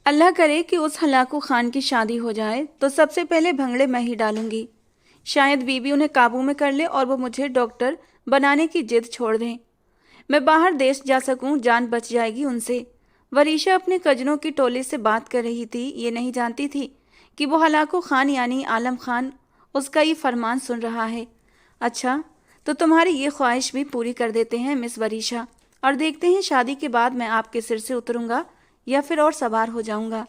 अल्लाह करे कि उस हलाकू खान की शादी हो जाए तो सबसे पहले भंगड़े मैं ही डालूंगी। शायद बीबी उन्हें काबू में कर ले और वो मुझे डॉक्टर बनाने की जिद छोड़ दें। मैं बाहर देश जा सकूं, जान बच जाएगी उनसे। वरीशा अपने कजनों की टोली से बात कर रही थी। ये नहीं जानती थी कि वो हलाकू खान यानी आलम खान उसका ये फरमान सुन रहा है। अच्छा, तो तुम्हारी ये ख्वाहिश भी पूरी कर देते हैं मिस वरीशा, और देखते हैं शादी के बाद मैं आपके सिर से उतरूंगा या फिर और सवार हो जाऊंगा।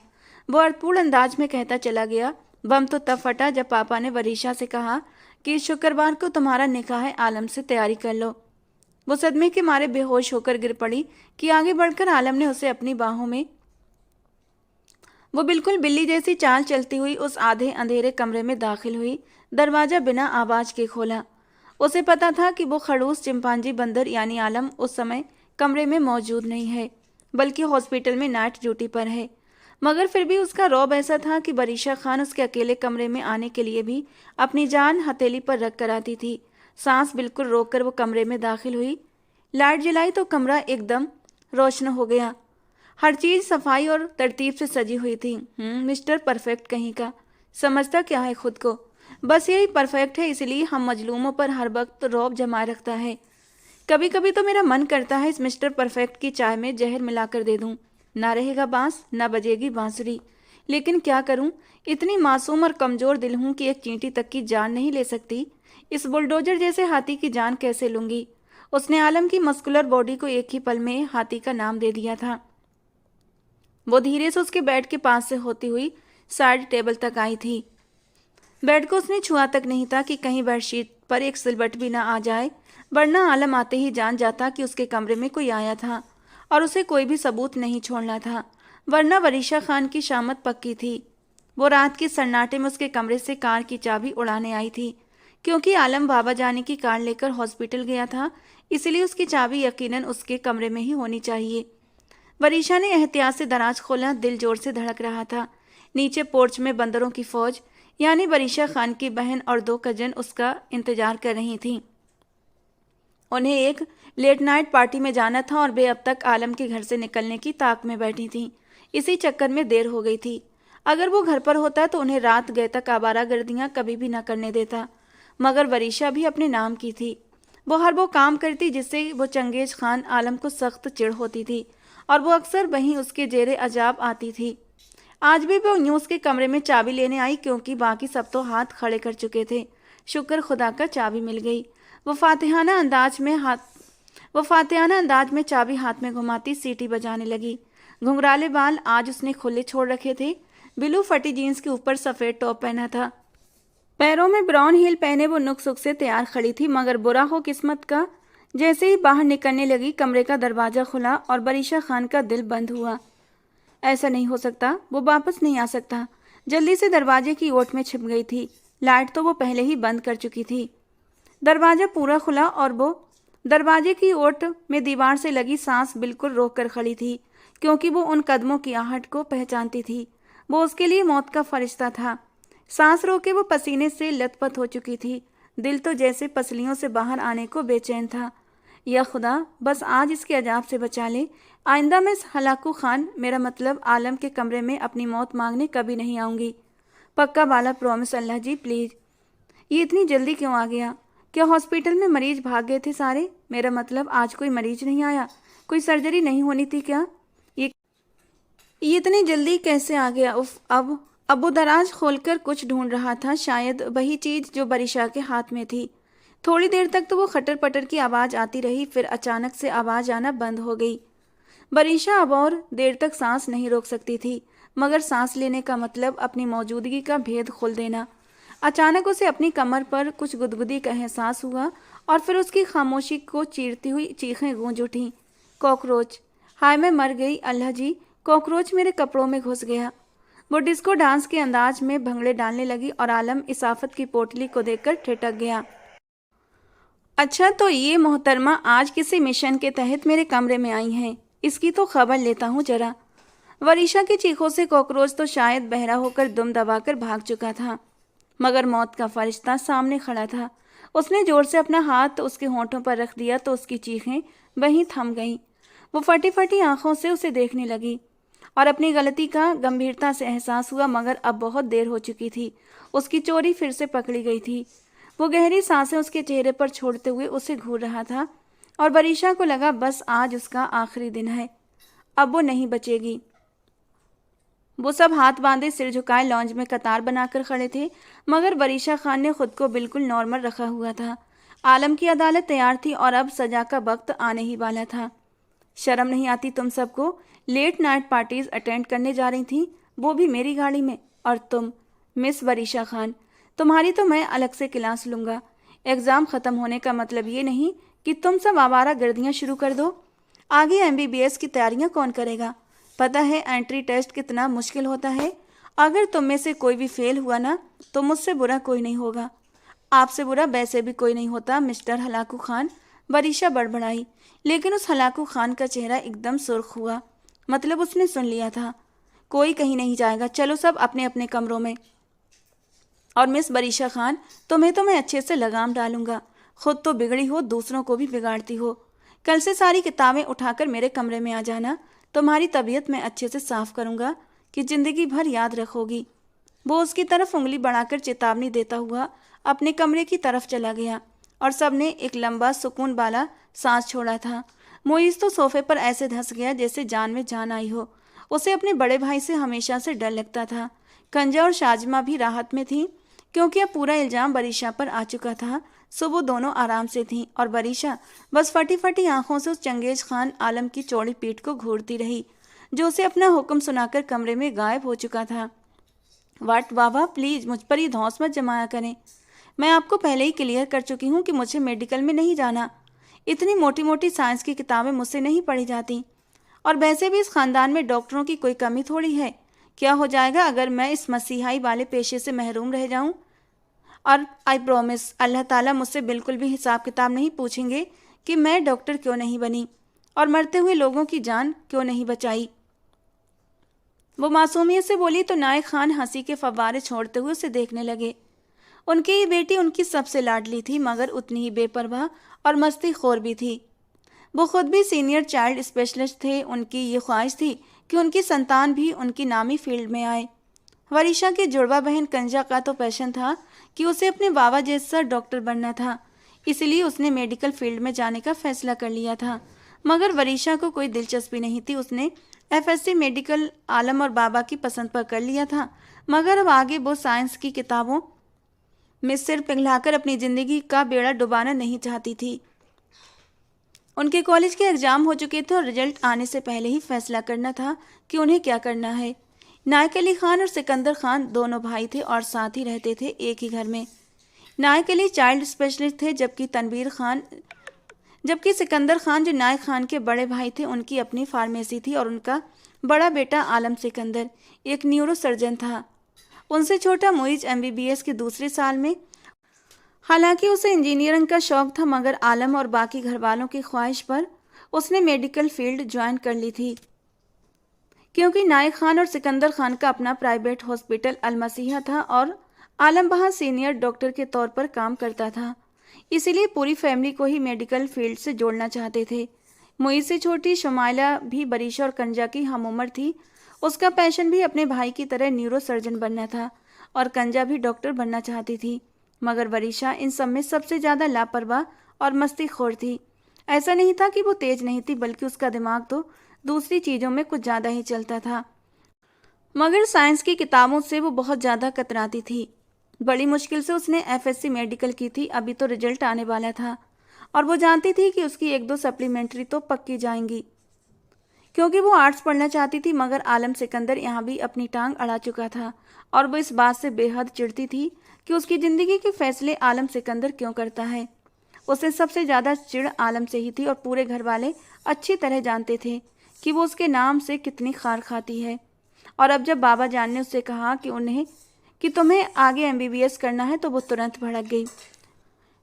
वो अर्थपूर्ण अंदाज में कहता चला गया। बम तो तब फटा जब पापा ने वरीशा से कहा कि शुक्रवार को तुम्हारा निकाह है, आलम से तैयारी कर लो। वो सदमे के मारे बेहोश होकर गिर पड़ी कि आगे बढ़कर आलम ने उसे अपनी बाहों में, वो बिल्कुल बिल्ली जैसी चाल चलती हुई उस आधे अंधेरे कमरे में दाखिल हुई। दरवाजा बिना आवाज के खोला। उसे पता था कि वो खड़ूस चिंपांजी बंदर यानी आलम उस समय कमरे में मौजूद नहीं है, बल्कि हॉस्पिटल में नाइट ड्यूटी पर है। मगर फिर भी उसका रौब ऐसा था कि वरीशा खान उसके अकेले कमरे में आने के लिए भी अपनी जान हथेली पर रख कर आती थी। सांस बिल्कुल रोककर वो कमरे में दाखिल हुई। लाइट जलाई तो कमरा एकदम रोशन हो गया। हर चीज सफाई और तरतीब से सजी हुई थी। मिस्टर परफेक्ट कहीं का। समझता क्या है खुद को? बस यही परफेक्ट है, इसलिए हम मजलूमों पर हर वक्त रौब जमाए रखता है। कभी कभी तो मेरा मन करता है इस मिस्टर परफेक्ट की चाय में जहर मिलाकर दे दूं। ना रहेगा बांस, ना बजेगी बांसुरी। लेकिन क्या करूं, इतनी मासूम और कमजोर दिल हूं कि एक चींटी तक की जान नहीं ले सकती। इस बुलडोजर जैसे हाथी की जान कैसे लूंगी? उसने आलम की मस्कुलर बॉडी को एक ही पल में हाथी का नाम दे दिया था। वो धीरे से उसके बेड के पास से होती हुई साइड टेबल तक आई थी। बेड को उसने छुआ तक नहीं था कि कहीं बेडशीट पर एक सिलवट भी ना आ जाए, वरना आलम आते ही जान जाता कि उसके कमरे में कोई आया था और उसे कोई भी सबूत नहीं छोड़ना था, वरना वरीशा खान की शामत पक्की थी। वो रात के सन्नाटे में उसके कमरे से कार की चाबी उड़ाने आई थी। क्योंकि आलम बाबा जाने की कार लेकर हॉस्पिटल गया था, इसलिए उसकी चाबी यकीनन उसके कमरे में ही होनी चाहिए। वरीशा ने एहतियात से दराज खोला। दिल जोर से धड़क रहा था। नीचे पोर्च में बंदरों की फौज यानी वरीशा खान की बहन और 2 कजन उसका इंतजार कर रही थीं। उन्हें एक लेट नाइट पार्टी में जाना था और वे अब तक आलम के घर से निकलने की ताक में बैठी थीं। इसी चक्कर में देर हो गई थी। अगर वो घर पर होता तो उन्हें रात गए तक आवारागर्दियां कभी भी न करने देता। मगर वरीशा भी अपने नाम की थी। वो हर वो काम करती जिससे वो चंगेज खान आलम को सख्त चिढ़ होती थी, और वो अक्सर वहीं उसके जेरे अजाब आती थी। आज भी वो यूं उसके कमरे में चाबी लेने आई, क्योंकि बाकी सब तो हाथ खड़े कर चुके थे। शुक्र खुदा का चाबी मिल गई। वो फातिहाना अंदाज में चाबी हाथ में घुमाती सीटी बजाने लगी। घुंघराले बाल आज उसने खुले छोड़ रखे थे। ब्लू फटी जीन्स के ऊपर सफेद टॉप पहना था। पैरों में ब्राउन हील पहने वो नुक सुक से तैयार खड़ी थी। मगर बुरा हो किस्मत का, जैसे ही बाहर निकलने लगी कमरे का दरवाजा खुला और वरीशा खान का दिल बंद हुआ। ऐसा नहीं हो सकता, वो वापस नहीं आ सकता। जल्दी से दरवाजे की ओट में छिप गई थी। लाइट तो वो पहले ही बंद कर चुकी थी। दरवाजा पूरा खुला और वो दरवाजे की ओट में दीवार से लगी सांस बिल्कुल रोक कर खड़ी थी, क्योंकि वो उन कदमों की आहट को पहचानती थी। वो उसके लिए मौत का फरिश्ता था। सांस रोके वो पसीने से लथपथ हो चुकी थी। दिल तो जैसे पसलियों से बाहर आने को बेचैन था। या खुदा, बस आज इसके अजाब से बचा ले। आइंदा मैं इस हलाकू खान, मेरा मतलब आलम के कमरे में अपनी मौत मांगने कभी नहीं आऊंगी। पक्का वाला प्रॉमिस अल्लाह जी, प्लीज। ये इतनी जल्दी क्यों आ गया? क्या हॉस्पिटल में मरीज भाग गए थे सारे? मेरा मतलब आज कोई मरीज नहीं आया? कोई सर्जरी नहीं होनी थी क्या? ये ये इतनी जल्दी कैसे आ गया? उफ। अब वो दराज खोलकर कुछ ढूंढ रहा था, शायद वही चीज जो वरीशा के हाथ में थी। थोड़ी देर तक तो वो खटर पटर की आवाज आती रही, फिर अचानक से आवाज आना बंद हो गई। वरीशा अब और देर तक सांस नहीं रोक सकती थी, मगर सांस लेने का मतलब अपनी मौजूदगी का भेद खोल देना। अचानक उसे अपनी कमर पर कुछ गुदगुदी का एहसास हुआ और फिर उसकी खामोशी को चीरती हुई चीखें गूंज उठीं। कॉकरोच! हाय मैं मर गई, अल्लाह जी, कॉकरोच मेरे कपड़ों में घुस गया। वो डिस्को डांस के अंदाज में भंगड़े डालने लगी और आलम इसाफत की पोटली को देखकर ठिठक गया। अच्छा, तो ये मोहतरमा आज किसी मिशन के तहत मेरे कमरे में आई हैं। इसकी तो खबर लेता हूँ जरा। वरीशा की चीखों से कॉकरोच तो शायद बहरा होकर दुम दबाकर भाग चुका था, मगर मौत का फरिश्ता सामने खड़ा था। उसने जोर से अपना हाथ उसके होंठों पर रख दिया तो उसकी चीखें वहीं थम गईं। वो फटी फटी आंखों से उसे देखने लगी। और अपनी गलती का गंभीरता से एहसास हुआ, मगर अब बहुत देर हो चुकी थी। उसकी चोरी फिर से पकड़ी गई थी। वो गहरी सांसें उसके चेहरे पर छोड़ते हुए उसे घूर रहा था और वरीशा को लगा बस आज उसका आखिरी दिन है, अब वो नहीं बचेगी। वो सब हाथ बांधे सिर झुकाए लॉन्ज में कतार बनाकर खड़े थे, मगर वरीशा खान ने खुद को बिल्कुल नॉर्मल रखा हुआ था। आलम की अदालत तैयार थी और अब सजा का वक्त आने ही वाला था। शर्म नहीं आती तुम सबको? लेट नाइट पार्टीज अटेंड करने जा रही थी, वो भी मेरी गाड़ी में। और तुम मिस वरीशा खान, तुम्हारी तो मैं अलग से क्लास लूँगा। एग्ज़ाम ख़त्म होने का मतलब ये नहीं कि तुम सब आवारा गर्दियाँ शुरू कर दो। आगे MBBS की तैयारियाँ कौन करेगा? पता है एंट्री टेस्ट कितना मुश्किल होता है। अगर तुम में से कोई भी फेल हुआ ना, तो मुझसे बुरा कोई नहीं होगा। आपसे बुरा वैसे भी कोई नहीं होता मिस्टर हलाकू खान, वरीशा बड़बड़ाई। लेकिन उस हलाकू खान का चेहरा एकदम सुर्ख हुआ। मतलब उसने सुन लिया था। कोई कहीं नहीं जाएगा, चलो सब अपने अपने कमरों में। और मिस वरीशा खान, तुम्हें तो मैं अच्छे से लगाम डालूंगा। खुद तो बिगड़ी हो, दूसरों को भी बिगाड़ती हो। कल से सारी किताबें उठाकर मेरे कमरे में आ जाना। तुम्हारी तबीयत मैं अच्छे से साफ करूंगा कि जिंदगी भर याद रखोगी। वो उसकी तरफ उंगली बढ़ाकर चेतावनी देता हुआ अपने कमरे की तरफ चला गया और सबने एक लंबा सुकून वाला सांस छोड़ा था। मोइज तो सोफे पर ऐसे धंस गया जैसे जान में जान आई हो। उसे अपने बड़े भाई से हमेशा से डर लगता था। कंजा और शाजिमा भी राहत में थी, क्योंकि अब पूरा इल्जाम वरीशा पर आ चुका था। सो वो दोनों आराम से थीं और वरीशा बस फटी फटी आंखों से उस चंगेज खान आलम की चौड़ी पीठ को घूरती रही, जो उसे अपना हुक्म सुनाकर कमरे में गायब हो चुका था। वाट बाबा, प्लीज़ मुझ पर ही धौंस मत जमाया करें। मैं आपको पहले ही क्लियर कर चुकी हूँ कि मुझे मेडिकल में नहीं जाना। इतनी मोटी मोटी साइंस की किताबें मुझसे नहीं पढ़ी जाती। और वैसे भी इस खानदान में डॉक्टरों की कोई कमी थोड़ी है। क्या हो जाएगा अगर मैं इस मसीहाई वाले पेशे से महरूम रह जाऊं? और आई प्रॉमिस, अल्लाह ताला मुझसे बिल्कुल भी हिसाब किताब नहीं पूछेंगे कि मैं डॉक्टर क्यों नहीं बनी और मरते हुए लोगों की जान क्यों नहीं बचाई। वो मासूमियत से बोली तो नायक खान हंसी के फव्वारे छोड़ते हुए उसे देखने लगे। उनकी ये बेटी उनकी सबसे लाडली थी, मगर उतनी ही बेपरवाह और मस्ती खोर भी थी। वो खुद भी सीनियर चाइल्ड स्पेशलिस्ट थे। उनकी ये ख्वाहिश थी कि उनकी संतान भी उनकी नामी फील्ड में आए। वरीशा की जुड़वा बहन कंजा का तो पैशन था कि उसे अपने बाबा जैसा डॉक्टर बनना था, इसलिए उसने मेडिकल फील्ड में जाने का फैसला कर लिया था। मगर वरीशा को कोई दिलचस्पी नहीं थी। उसने FSC मेडिकल आलम और बाबा की पसंद पर कर लिया था, मगर अब आगे वो साइंस की किताबों में सिर पिघलाकर अपनी ज़िंदगी का बेड़ा डुबाना नहीं चाहती थी। उनके कॉलेज के एग्ज़ाम हो चुके थे और रिजल्ट आने से पहले ही फैसला करना था कि उन्हें क्या करना है। नायक अली खान और सिकंदर खान दोनों भाई थे और साथ ही रहते थे एक ही घर में। नायक अली चाइल्ड स्पेशलिस्ट थे, जबकि सिकंदर खान जो नायक खान के बड़े भाई थे, उनकी अपनी फार्मेसी थी और उनका बड़ा बेटा आलम सिकंदर एक न्यूरो सर्जन था। उनसे छोटा मुइज MBBS के दूसरे साल में। हालांकि उसे इंजीनियरिंग का शौक था, मगर आलम और बाकी घर वालों की ख्वाहिश पर उसने मेडिकल फील्ड ज्वाइन कर ली थी, क्योंकि नायक खान और सिकंदर खान का अपना प्राइवेट हॉस्पिटल अलमसीहा था और आलम वहाँ सीनियर डॉक्टर के तौर पर काम करता था। इसीलिए पूरी फैमिली को ही मेडिकल फील्ड से जोड़ना चाहते थे। मुई से छोटी शुमाइला भी वरीशा और कंजा की हम उम्र थी। उसका पैशन भी अपने भाई की तरह न्यूरो सर्जन बनना था और कंजा भी डॉक्टर बनना चाहती थी, मगर वरीशा इन सब में सबसे ज़्यादा लापरवाह और मस्तीखोर थी। ऐसा नहीं था कि वो तेज नहीं थी, बल्कि उसका दिमाग तो दूसरी चीज़ों में कुछ ज़्यादा ही चलता था। मगर साइंस की किताबों से वो बहुत ज़्यादा कतराती थी। बड़ी मुश्किल से उसने FSC मेडिकल की थी। अभी तो रिजल्ट आने वाला था और वो जानती थी कि उसकी 1-2 सप्लीमेंट्री तो पक्की जाएंगी, क्योंकि वो आर्ट्स पढ़ना चाहती थी। मगर आलम सिकंदर यहाँ भी अपनी टांग अड़ा चुका था और वो इस बात से बेहद चिढ़ती थी कि उसकी ज़िंदगी के फैसले आलम सिकंदर क्यों करता है। उसे सबसे ज़्यादा चिढ़ आलम से ही थी और पूरे घर वाले अच्छी तरह जानते थे कि वो उसके नाम से कितनी खार खाती है। और अब जब बाबा जान ने उससे कहा कि तुम्हें आगे MBBS करना है, तो वो तुरंत भड़क गई।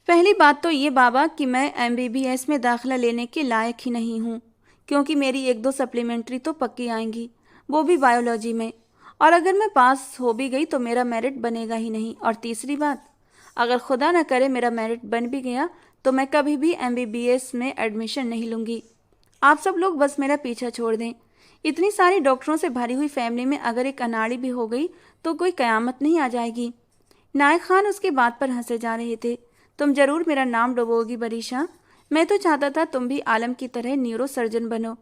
पहली बात तो ये बाबा कि मैं MBBS में दाखिला लेने के लायक ही नहीं हूँ, क्योंकि मेरी 1-2 सप्लीमेंट्री तो पक्की आएंगी, वो भी बायोलॉजी में। और अगर मैं पास हो भी गई तो मेरा मेरिट बनेगा ही नहीं। और तीसरी बात, अगर खुदा न करे मेरा मेरिट बन भी गया तो मैं कभी भी MBBS में एडमिशन नहीं लूँगी। आप सब लोग बस मेरा पीछा छोड़ दें। इतनी सारी डॉक्टरों से भरी हुई फैमिली में अगर एक अनाड़ी भी हो गई तो कोई कयामत नहीं आ जाएगी। नायक खान उसकी बात पर हंसे जा रहे थे। तुम जरूर मेरा नाम डुबोगी बरीशा। मैं तो चाहता था तुम भी आलम की तरह न्यूरो सर्जन बनो,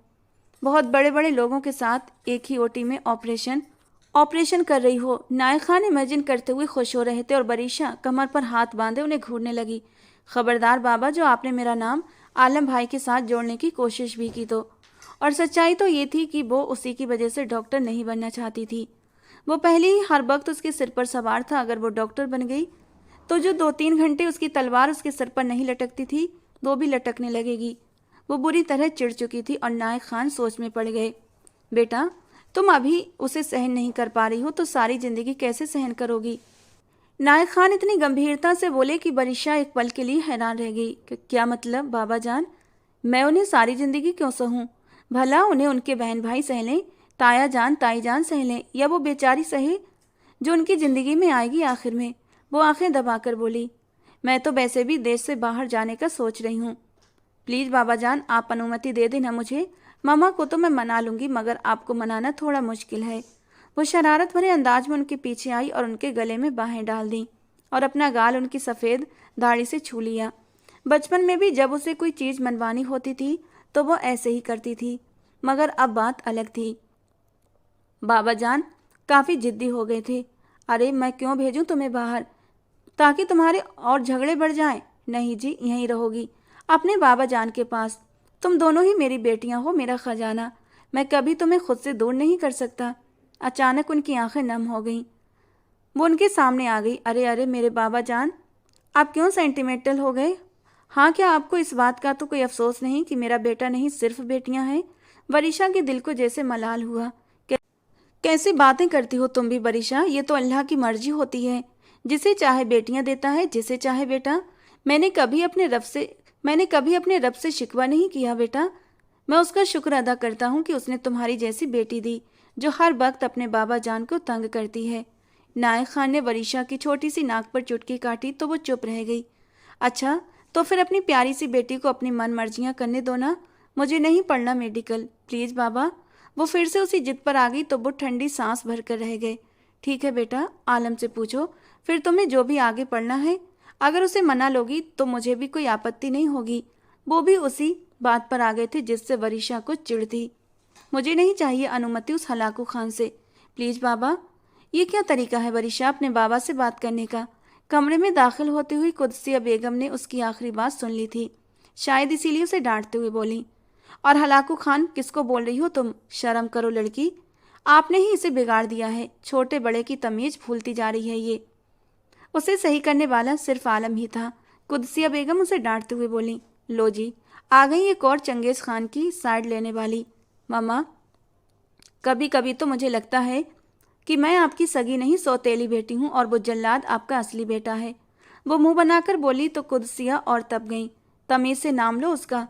बहुत बड़े बड़े लोगों के साथ एक ही ओटी में ऑपरेशन कर रही हो। नायक खान इमेजिन करते हुए खुश हो रहे थे और बरीशा कमर पर हाथ बांधे उन्हें घूरने लगी। खबरदार बाबा, जो आपने मेरा नाम आलम भाई के साथ जोड़ने की कोशिश भी की तो। और सच्चाई तो ये थी कि वो उसी की वजह से डॉक्टर नहीं बनना चाहती थी। वो पहले ही हर वक्त उसके सिर पर सवार था। अगर वो डॉक्टर बन गई तो जो 2-3 घंटे उसकी तलवार उसके सिर पर नहीं लटकती थी वो भी लटकने लगेगी। वो बुरी तरह चिढ़ चुकी थी और नायक खान सोच में पड़ गए। बेटा, तुम अभी उसे सहन नहीं कर पा रही हो तो सारी जिंदगी कैसे सहन करोगी? नायक खान इतनी गंभीरता से बोले कि बरीशा एक पल के लिए हैरान रह गई। क्या मतलब बाबा जान? मैं उन्हें सारी जिंदगी क्यों सहूं? भला उन्हें उनके बहन भाई सह लें, ताया जान ताई जान सह लें, या वो बेचारी सहे जो उनकी जिंदगी में आएगी आखिर में? वो आंखें दबाकर बोली, मैं तो वैसे भी देश से बाहर जाने का सोच रही हूँ। प्लीज़ बाबा जान, आप अनुमति दे देना मुझे। मामा को तो मैं मना लूँगी मगर आपको मनाना थोड़ा मुश्किल है। वो शरारत भरे अंदाज में उनके पीछे आई और उनके गले में बाहें डाल दी और अपना गाल उनकी सफ़ेद दाढ़ी से छू लिया। बचपन में भी जब उसे कोई चीज़ मनवानी होती थी तो वो ऐसे ही करती थी, मगर अब बात अलग थी। बाबा जान काफ़ी जिद्दी हो गए थे। अरे मैं क्यों भेजूं तुम्हें बाहर ताकि तुम्हारे और झगड़े बढ़ जाएं? नहीं जी, यहीं रहोगी अपने बाबा जान के पास। तुम दोनों ही मेरी बेटियां हो, मेरा खजाना। मैं कभी तुम्हें खुद से दूर नहीं कर सकता। अचानक उनकी आंखें नम हो गईं। वो उनके सामने आ गई। अरे अरे मेरे बाबा जान, आप क्यों सेंटिमेंटल हो गए? हाँ, क्या आपको इस बात का तो कोई अफसोस नहीं कि मेरा बेटा नहीं सिर्फ बेटियां हैं? बरीशा के दिल को जैसे मलाल हुआ। कैसी बातें करती हो तुम भी बरीशा? ये तो अल्लाह की मर्जी होती है, जिसे चाहे बेटियां देता है, जिसे चाहे बेटा। मैंने कभी अपने रब से शिकवा नहीं किया बेटा। मैं उसका शुक्र अदा करता हूँ कि उसने तुम्हारी जैसी बेटी दी जो हर वक्त अपने बाबा जान को तंग करती है। नायक खान ने बरीशा की छोटी सी नाक पर चुटकी काटी तो वो चुप रह गई। अच्छा, तो फिर अपनी प्यारी सी बेटी को अपनी मन मर्जियाँ करने दो ना। मुझे नहीं पढ़ना मेडिकल, प्लीज़ बाबा। वो फिर से उसी जिद पर आ गई तो वो ठंडी सांस भर कर रह गए। ठीक है बेटा, आलम से पूछो, फिर तुम्हें जो भी आगे पढ़ना है। अगर उसे मना लोगी तो मुझे भी कोई आपत्ति नहीं होगी। वो भी उसी बात पर आ गए थे जिससे वरीशा को चिढ़ थी। मुझे नहीं चाहिए अनुमति उस हलाकू खान से, प्लीज़ बाबा। ये क्या तरीका है वरीशा अपने बाबा से बात करने का? कमरे में दाखिल होती हुई कुदसिया बेगम ने उसकी आखिरी बात सुन ली थी। शायद इसीलिए उसे डांटते हुए बोली, और हलाकू खान किसको बोल रही हो तुम? शर्म करो लड़की, आपने ही इसे बिगाड़ दिया है। छोटे बड़े की तमीज भूलती जा रही है ये। उसे सही करने वाला सिर्फ आलम ही था। कुदसिया बेगम उसे डांटते हुए बोली, लो जी, आ गई एक और चंगेज खान की साइड लेने वाली। मामा, कभी कभी तो मुझे लगता है कि मैं आपकी सगी नहीं सौतेली बेटी हूँ और वो जल्लाद आपका असली बेटा है। वो मुंह बनाकर बोली तो कुदसिया और तब गई। तमीज से नाम लो उसका।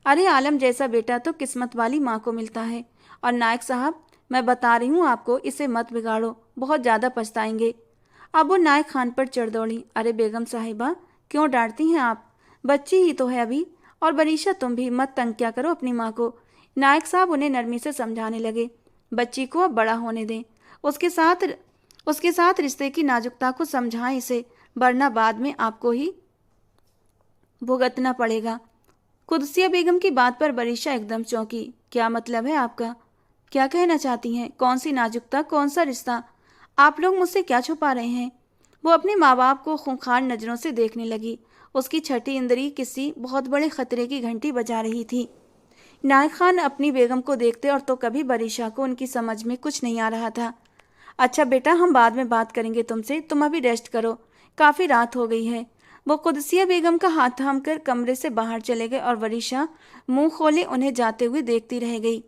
अरे आलम जैसा बेटा तो किस्मत वाली माँ को मिलता है। और नायक साहब, मैं बता रही हूँ आपको, इसे मत बिगाड़ो, बहुत ज़्यादा पछताएंगे। अब वो नायक खान पर चढ़ दौड़ी। अरे बेगम साहिबा, क्यों डांटती हैं आप? बच्ची ही तो है अभी। और बरीशा तुम भी मत तंग क्या करो अपनी माँ को। नायक साहब उन्हें नरमी से समझाने लगे। बच्ची को अब बड़ा होने दें, उसके साथ रिश्ते की नाजुकता को समझाएं इसे, वरना बाद में आपको ही भुगतना पड़ेगा। कुदसिया बेगम की बात पर बरीशा एकदम चौंकी। क्या मतलब है आपका? क्या कहना चाहती हैं? कौन सी नाजुकता, कौन सा रिश्ता? आप लोग मुझसे क्या छुपा रहे हैं? वो अपने माँ बाप को खूंखार नज़रों से देखने लगी। उसकी छठी इंद्री किसी बहुत बड़े खतरे की घंटी बजा रही थी। नायक खान अपनी बेगम को देखते और तो कभी बरीशा को उनकी समझ में कुछ नहीं आ रहा था। अच्छा बेटा, हम बाद में बात करेंगे तुमसे, तुम अभी रेस्ट करो, काफ़ी रात हो गई है। वो कुदसिया बेगम का हाथ थाम कर कमरे से बाहर चले गए और वरीशा मुंह खोले उन्हें जाते हुए देखती रह गई।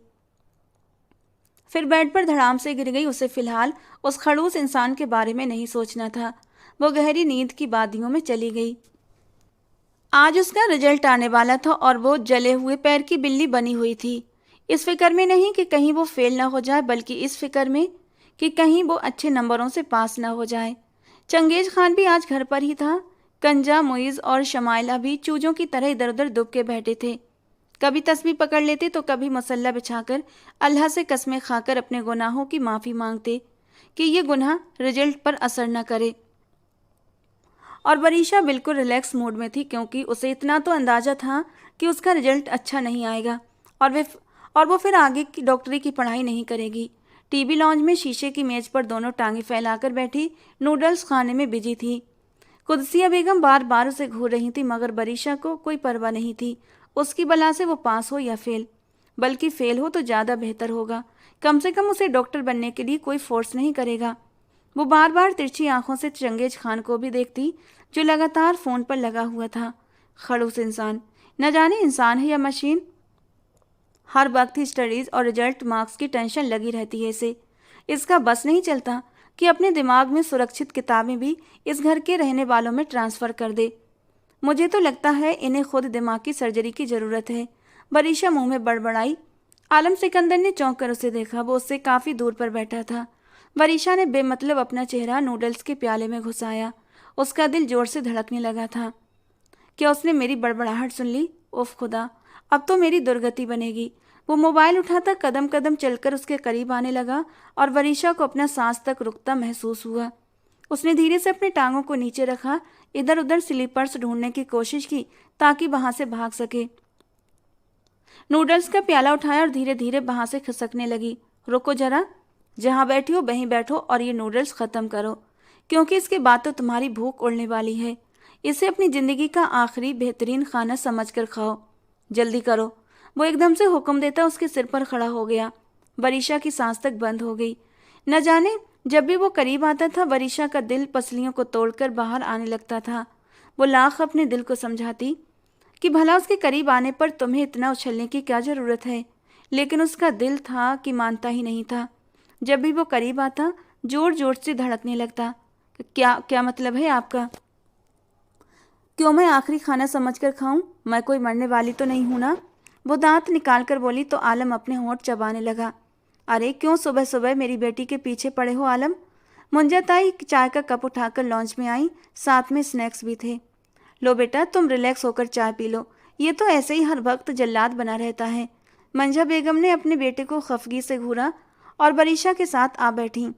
फिर बेड पर धड़ाम से गिर गई। उसे फिलहाल उस खड़ूस इंसान के बारे में नहीं सोचना था। वो गहरी नींद की वादियों में चली गई। आज उसका रिजल्ट आने वाला था और वो जले हुए पैर की बिल्ली बनी हुई थी। इस फिक्र में नहीं कि कहीं वो फेल ना हो जाए, बल्कि इस फिक्र में कि कहीं वो अच्छे नंबरों से पास ना हो जाए। चंगेज खान भी आज घर पर ही था। कंजा, मुइज़ और शमाइला भी चूजों की तरह इधर उधर दुब के बैठे थे। कभी तस्बीह पकड़ लेते तो कभी मसल्ला बिछाकर अल्लाह से कस्में खाकर अपने गुनाहों की माफ़ी मांगते कि ये गुनाह रिजल्ट पर असर न करे। और बरीशा बिल्कुल रिलैक्स मूड में थी, क्योंकि उसे इतना तो अंदाज़ा था कि उसका रिजल्ट अच्छा नहीं आएगा और वो फिर आगे की डॉक्टरी की पढ़ाई नहीं करेगी। टीवी लॉन्ज में शीशे की मेज पर दोनों टांगें फैलाकर बैठी नूडल्स खाने में बिजी थी। कुदसिया बेगम बार बार उसे घूर रही थी, मगर बरीशा को कोई परवाह नहीं थी उसकी बला से वो पास हो या फेल। बल्कि फेल हो तो ज़्यादा बेहतर होगा, कम से कम उसे डॉक्टर बनने के लिए कोई फोर्स नहीं करेगा। वो बार बार तिरछी आंखों से चंगेज खान को भी देखती, जो लगातार फ़ोन पर लगा हुआ था। खड़ूस इंसान, न जाने इंसान है या मशीन। हर वक्त ही स्टडीज़ और रिजल्ट मार्क्स की टेंशन लगी रहती है इसे। इसका बस नहीं चलता कि अपने दिमाग में सुरक्षित किताबें भी इस घर के रहने वालों में ट्रांसफ़र कर दे। मुझे तो लगता है इन्हें खुद दिमाग की सर्जरी की ज़रूरत है, बरीशा मुंह में बड़बड़ाई। आलम सिकंदर ने चौंक कर उसे देखा। वो उससे काफ़ी दूर पर बैठा था। बरीशा ने बेमतलब अपना चेहरा नूडल्स के प्याले में घुसाया। उसका दिल जोर से धड़कने लगा था। क्या उसने मेरी बड़बड़ाहट सुन ली? उफ खुदा, अब तो मेरी दुर्गति बनेगी। वो मोबाइल उठाता कदम कदम चलकर उसके करीब आने लगा और वरीशा को अपना सांस तक रुकता महसूस हुआ। उसने धीरे से अपने टांगों को नीचे रखा, इधर उधर स्लीपर्स ढूंढने की कोशिश की ताकि वहां से भाग सके। नूडल्स का प्याला उठाया और धीरे धीरे वहां से खिसकने लगी। रुको जरा, जहां बैठी हो वहीं बैठो और ये नूडल्स ख़त्म करो, क्योंकि इसके बाद तो तुम्हारी भूख उड़ने वाली है। इसे अपनी ज़िंदगी का आखिरी बेहतरीन खाना समझकर खाओ। जल्दी करो। वो एकदम से हुक्म देता उसके सिर पर खड़ा हो गया। वरीशा की सांस तक बंद हो गई। न जाने जब भी वो करीब आता था, वरीशा का दिल पसलियों को तोड़कर बाहर आने लगता था। वो लाख अपने दिल को समझाती कि भला उसके करीब आने पर तुम्हें इतना उछलने की क्या ज़रूरत है, लेकिन उसका दिल था कि मानता ही नहीं था। जब भी वो करीब आता जोर जोर से धड़कने लगता। क्या क्या मतलब है आपका? क्यों मैं आखिरी खाना समझकर खाऊं? मैं कोई मरने वाली तो नहीं हूं ना? वो दांत निकाल कर बोली तो आलम अपने होंठ चबाने लगा। अरे क्यों सुबह सुबह मेरी बेटी के पीछे पड़े हो आलम? मुंजा ताई चाय का कप उठाकर लॉन्च में आई, साथ में स्नैक्स भी थे। लो बेटा, तुम रिलैक्स होकर चाय पी लो, ये तो ऐसे ही हर वक्त जल्लाद बना रहता है। मंजा बेगम ने अपने बेटे को खफगी से घूरा और बरीशा के साथ आ बैठी।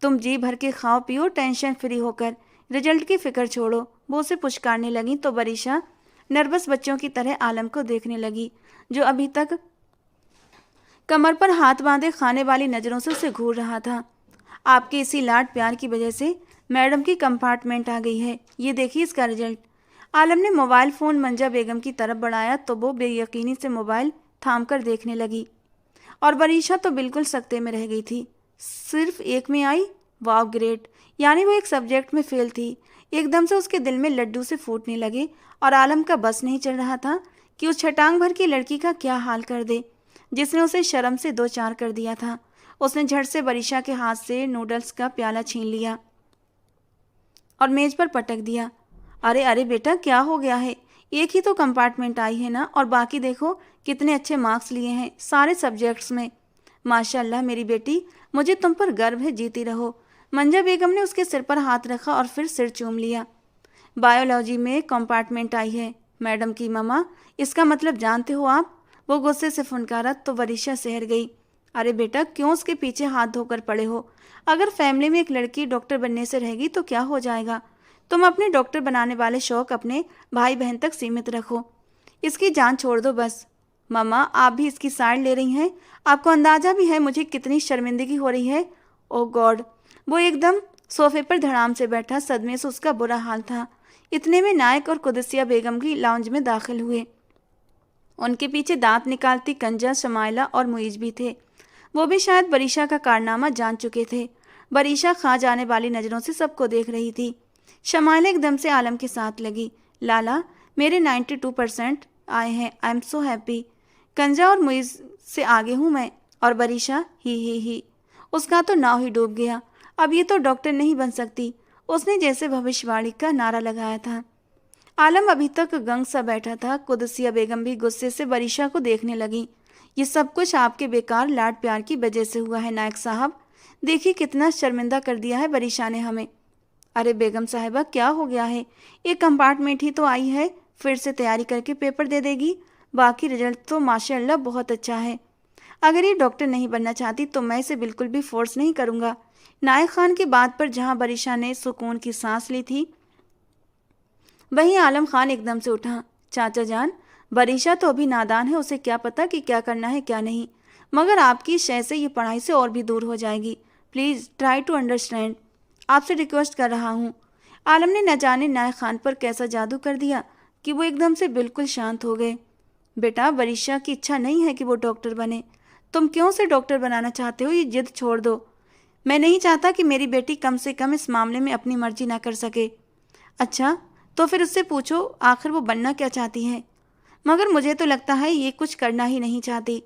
तुम जी भर के खाओ पियो, टेंशन फ्री होकर, रिजल्ट की फिक्र छोड़ो। वो उसे पुचकारने लगी तो बरीशा नर्वस बच्चों की तरह आलम को देखने लगी, जो अभी तक कमर पर हाथ बांधे खाने वाली नज़रों से उसे घूर रहा था। आपके इसी लाड प्यार की वजह से मैडम की कंपार्टमेंट आ गई है, ये देखिए इसका रिजल्ट। आलम ने मोबाइल फ़ोन मंजा बेगम की तरफ बढ़ाया तो वो बेयकीनी से मोबाइल थाम कर देखने लगी। और बरीशा तो बिल्कुल सकते में रह गई थी। सिर्फ एक में आई? वाह ग्रेट, यानी वो एक सब्जेक्ट में फेल थी। एकदम से उसके दिल में लड्डू से फूटने लगे और आलम का बस नहीं चल रहा था कि उस छटांग भर की लड़की का क्या हाल कर दे, जिसने उसे शर्म से दो चार कर दिया था। उसने झट से बरीशा के हाथ से नूडल्स का प्याला छीन लिया और मेज पर पटक दिया। अरे अरे बेटा, क्या हो गया है? एक ही तो कंपार्टमेंट आई है ना, और बाकी देखो कितने अच्छे मार्क्स लिए हैं सारे सब्जेक्ट्स में। माशाल्लाह मेरी बेटी, मुझे तुम पर गर्व है, जीती रहो। मंजा बेगम ने उसके सिर पर हाथ रखा और फिर सिर चूम लिया। बायोलॉजी में कंपार्टमेंट आई है मैडम की ममा, इसका मतलब जानते हो आप? वो गुस्से से फुनकारा तो वरीशा सहर गई। अरे बेटा, क्यों उसके पीछे हाथ धोकर पड़े हो? अगर फैमिली में एक लड़की डॉक्टर बनने से रहेगी तो क्या हो जाएगा? तुम अपने डॉक्टर बनाने वाले शौक अपने भाई बहन तक सीमित रखो, इसकी जान छोड़ दो बस। मम्मा, आप भी इसकी साइड ले रही हैं? आपको अंदाज़ा भी है मुझे कितनी शर्मिंदगी हो रही है? ओह गॉड! वो एकदम सोफे पर धड़ाम से बैठा, सदमे से उसका बुरा हाल था। इतने में नायक और कुदसिया बेगम की लाउंज में दाखिल हुए। उनके पीछे दांत निकालती कंजा, शमाइला और मुइज भी थे। वो भी शायद बरीशा का कारनामा जान चुके थे। बरीशा खा जाने वाली नज़रों से सबको देख रही थी। शमाइला एकदम से आलम के साथ लगी। लाला, मेरे 92% आए हैं, आई एम सो हैप्पी। कंजा और मुइज से आगे हूँ मैं। और बरीशा ही, उसका तो नाव ही डूब गया। अब ये तो डॉक्टर नहीं बन सकती, उसने जैसे भविष्यवाणी का नारा लगाया था। आलम अभी तक गंग सा बैठा था। कुदसिया बेगम भी गुस्से से बरीशा को देखने लगी। ये सब कुछ आपके बेकार लाड प्यार की वजह से हुआ है नायक साहब। देखिए कितना शर्मिंदा कर दिया है बरीशा ने हमें। अरे बेगम साहिबा, क्या हो गया है? एक कंपार्टमेंट ही तो आई है, फिर से तैयारी करके पेपर दे देगी। बाकी रिजल्ट तो माशाअल्लाह बहुत अच्छा है। अगर ये डॉक्टर नहीं बनना चाहती तो मैं इसे बिल्कुल भी फोर्स नहीं करूँगा। नायक खान की बात पर जहाँ बरीशा ने सुकून की सांस ली थी, वहीं आलम खान एकदम से उठा। चाचा जान, बरीशा तो अभी नादान है, उसे क्या पता कि क्या करना है क्या नहीं, मगर आपकी शय से ये पढ़ाई से और भी दूर हो जाएगी। प्लीज़ ट्राई टू अंडरस्टैंड, आपसे रिक्वेस्ट कर रहा हूँ। आलम ने न जाने नायक खान पर कैसा जादू कर दिया कि वो एकदम से बिल्कुल शांत हो गए। बेटा, बरीशा की इच्छा नहीं है कि वो डॉक्टर बने। तुम क्यों से डॉक्टर बनाना चाहते हो? ये जिद छोड़ दो। मैं नहीं चाहता कि मेरी बेटी कम से कम इस मामले में अपनी मर्जी ना कर सके। अच्छा, तो फिर उससे पूछो आखिर वो बनना क्या चाहती है। मगर मुझे तो लगता है ये कुछ करना ही नहीं चाहती,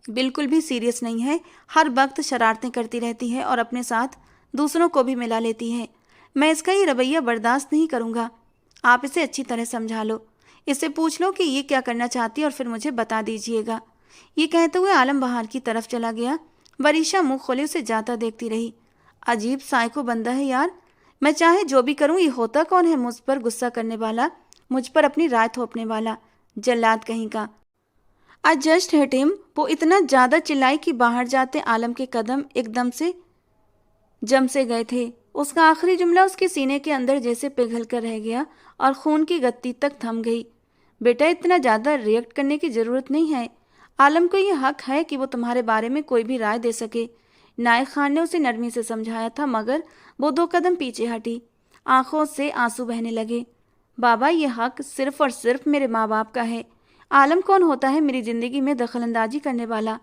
बिल्कुल भी सीरियस नहीं है। हर वक्त शरारतें करती रहती है और अपने साथ दूसरों को भी मिला लेती है। मैं इसका ये रवैया बर्दाश्त नहीं करूँगा। आप इसे अच्छी तरह समझा लो, इससे पूछ लो कि ये क्या करना चाहती है और फिर मुझे बता दीजिएगा। ये कहते हुए आलम बाहर की तरफ चला गया। बरीशा मुंह खोले उसे जाता देखती रही। अजीब साइको बंदा है यार। मैं चाहे जो भी करूं, ये होता कौन है मुझ पर गुस्सा करने वाला, मुझ पर अपनी राय थोपने वाला जल्लाद कहीं का। I just hate him. वो इतना ज़्यादा चिल्लाई कि बाहर जाते आलम के कदम एकदम से जम से गए थे। उसका आखिरी जुमला उसके सीने के अंदर जैसे पिघल कर रह गया और खून की गति तक थम गई। बेटा, इतना ज़्यादा रिएक्ट करने की ज़रूरत नहीं है। आलम को यह हक है कि वो तुम्हारे बारे में कोई भी राय दे सके। नायक खान ने उसे नरमी से समझाया था, मगर वो 2 कदम पीछे हटी। आंखों से आंसू बहने लगे। बाबा, यह हक सिर्फ और सिर्फ मेरे माँ बाप का है। आलम कौन होता है मेरी ज़िंदगी में दखलंदाजी करने वाला?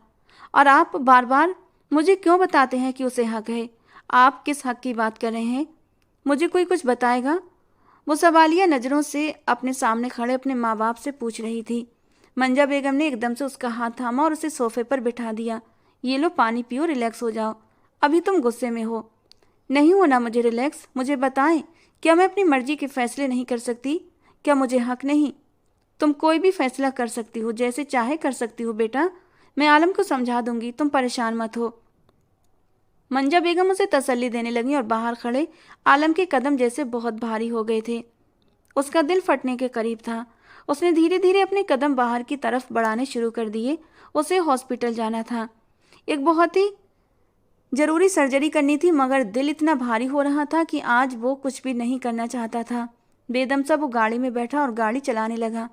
और आप बार बार मुझे क्यों बताते हैं कि उसे हक है? आप किस हक की बात कर रहे हैं? मुझे कोई कुछ बताएगा? वो सवालिया नज़रों से अपने सामने खड़े अपने माँ बाप से पूछ रही थी। मंजा बेगम ने एकदम से उसका हाथ थामा और उसे सोफे पर बिठा दिया। ये लो पानी पियो, रिलैक्स हो जाओ। अभी तुम गुस्से में हो। नहीं होना मुझे रिलैक्स। मुझे बताएं, क्या मैं अपनी मर्जी के फैसले नहीं कर सकती? क्या मुझे हक नहीं? तुम कोई भी फैसला कर सकती हो, जैसे चाहे कर सकती हो बेटा। मैं आलम को समझा दूंगी, तुम परेशान मत हो। मंजा बेगम उसे तसल्ली देने लगी और बाहर खड़े आलम के कदम जैसे बहुत भारी हो गए थे। उसका दिल फटने के करीब था। उसने धीरे धीरे अपने कदम बाहर की तरफ बढ़ाने शुरू कर दिए। उसे हॉस्पिटल जाना था, एक बहुत ही जरूरी सर्जरी करनी थी, मगर दिल इतना भारी हो रहा था कि आज वो कुछ भी नहीं करना चाहता था। बेदम सा वो गाड़ी में बैठा और गाड़ी चलाने लगा।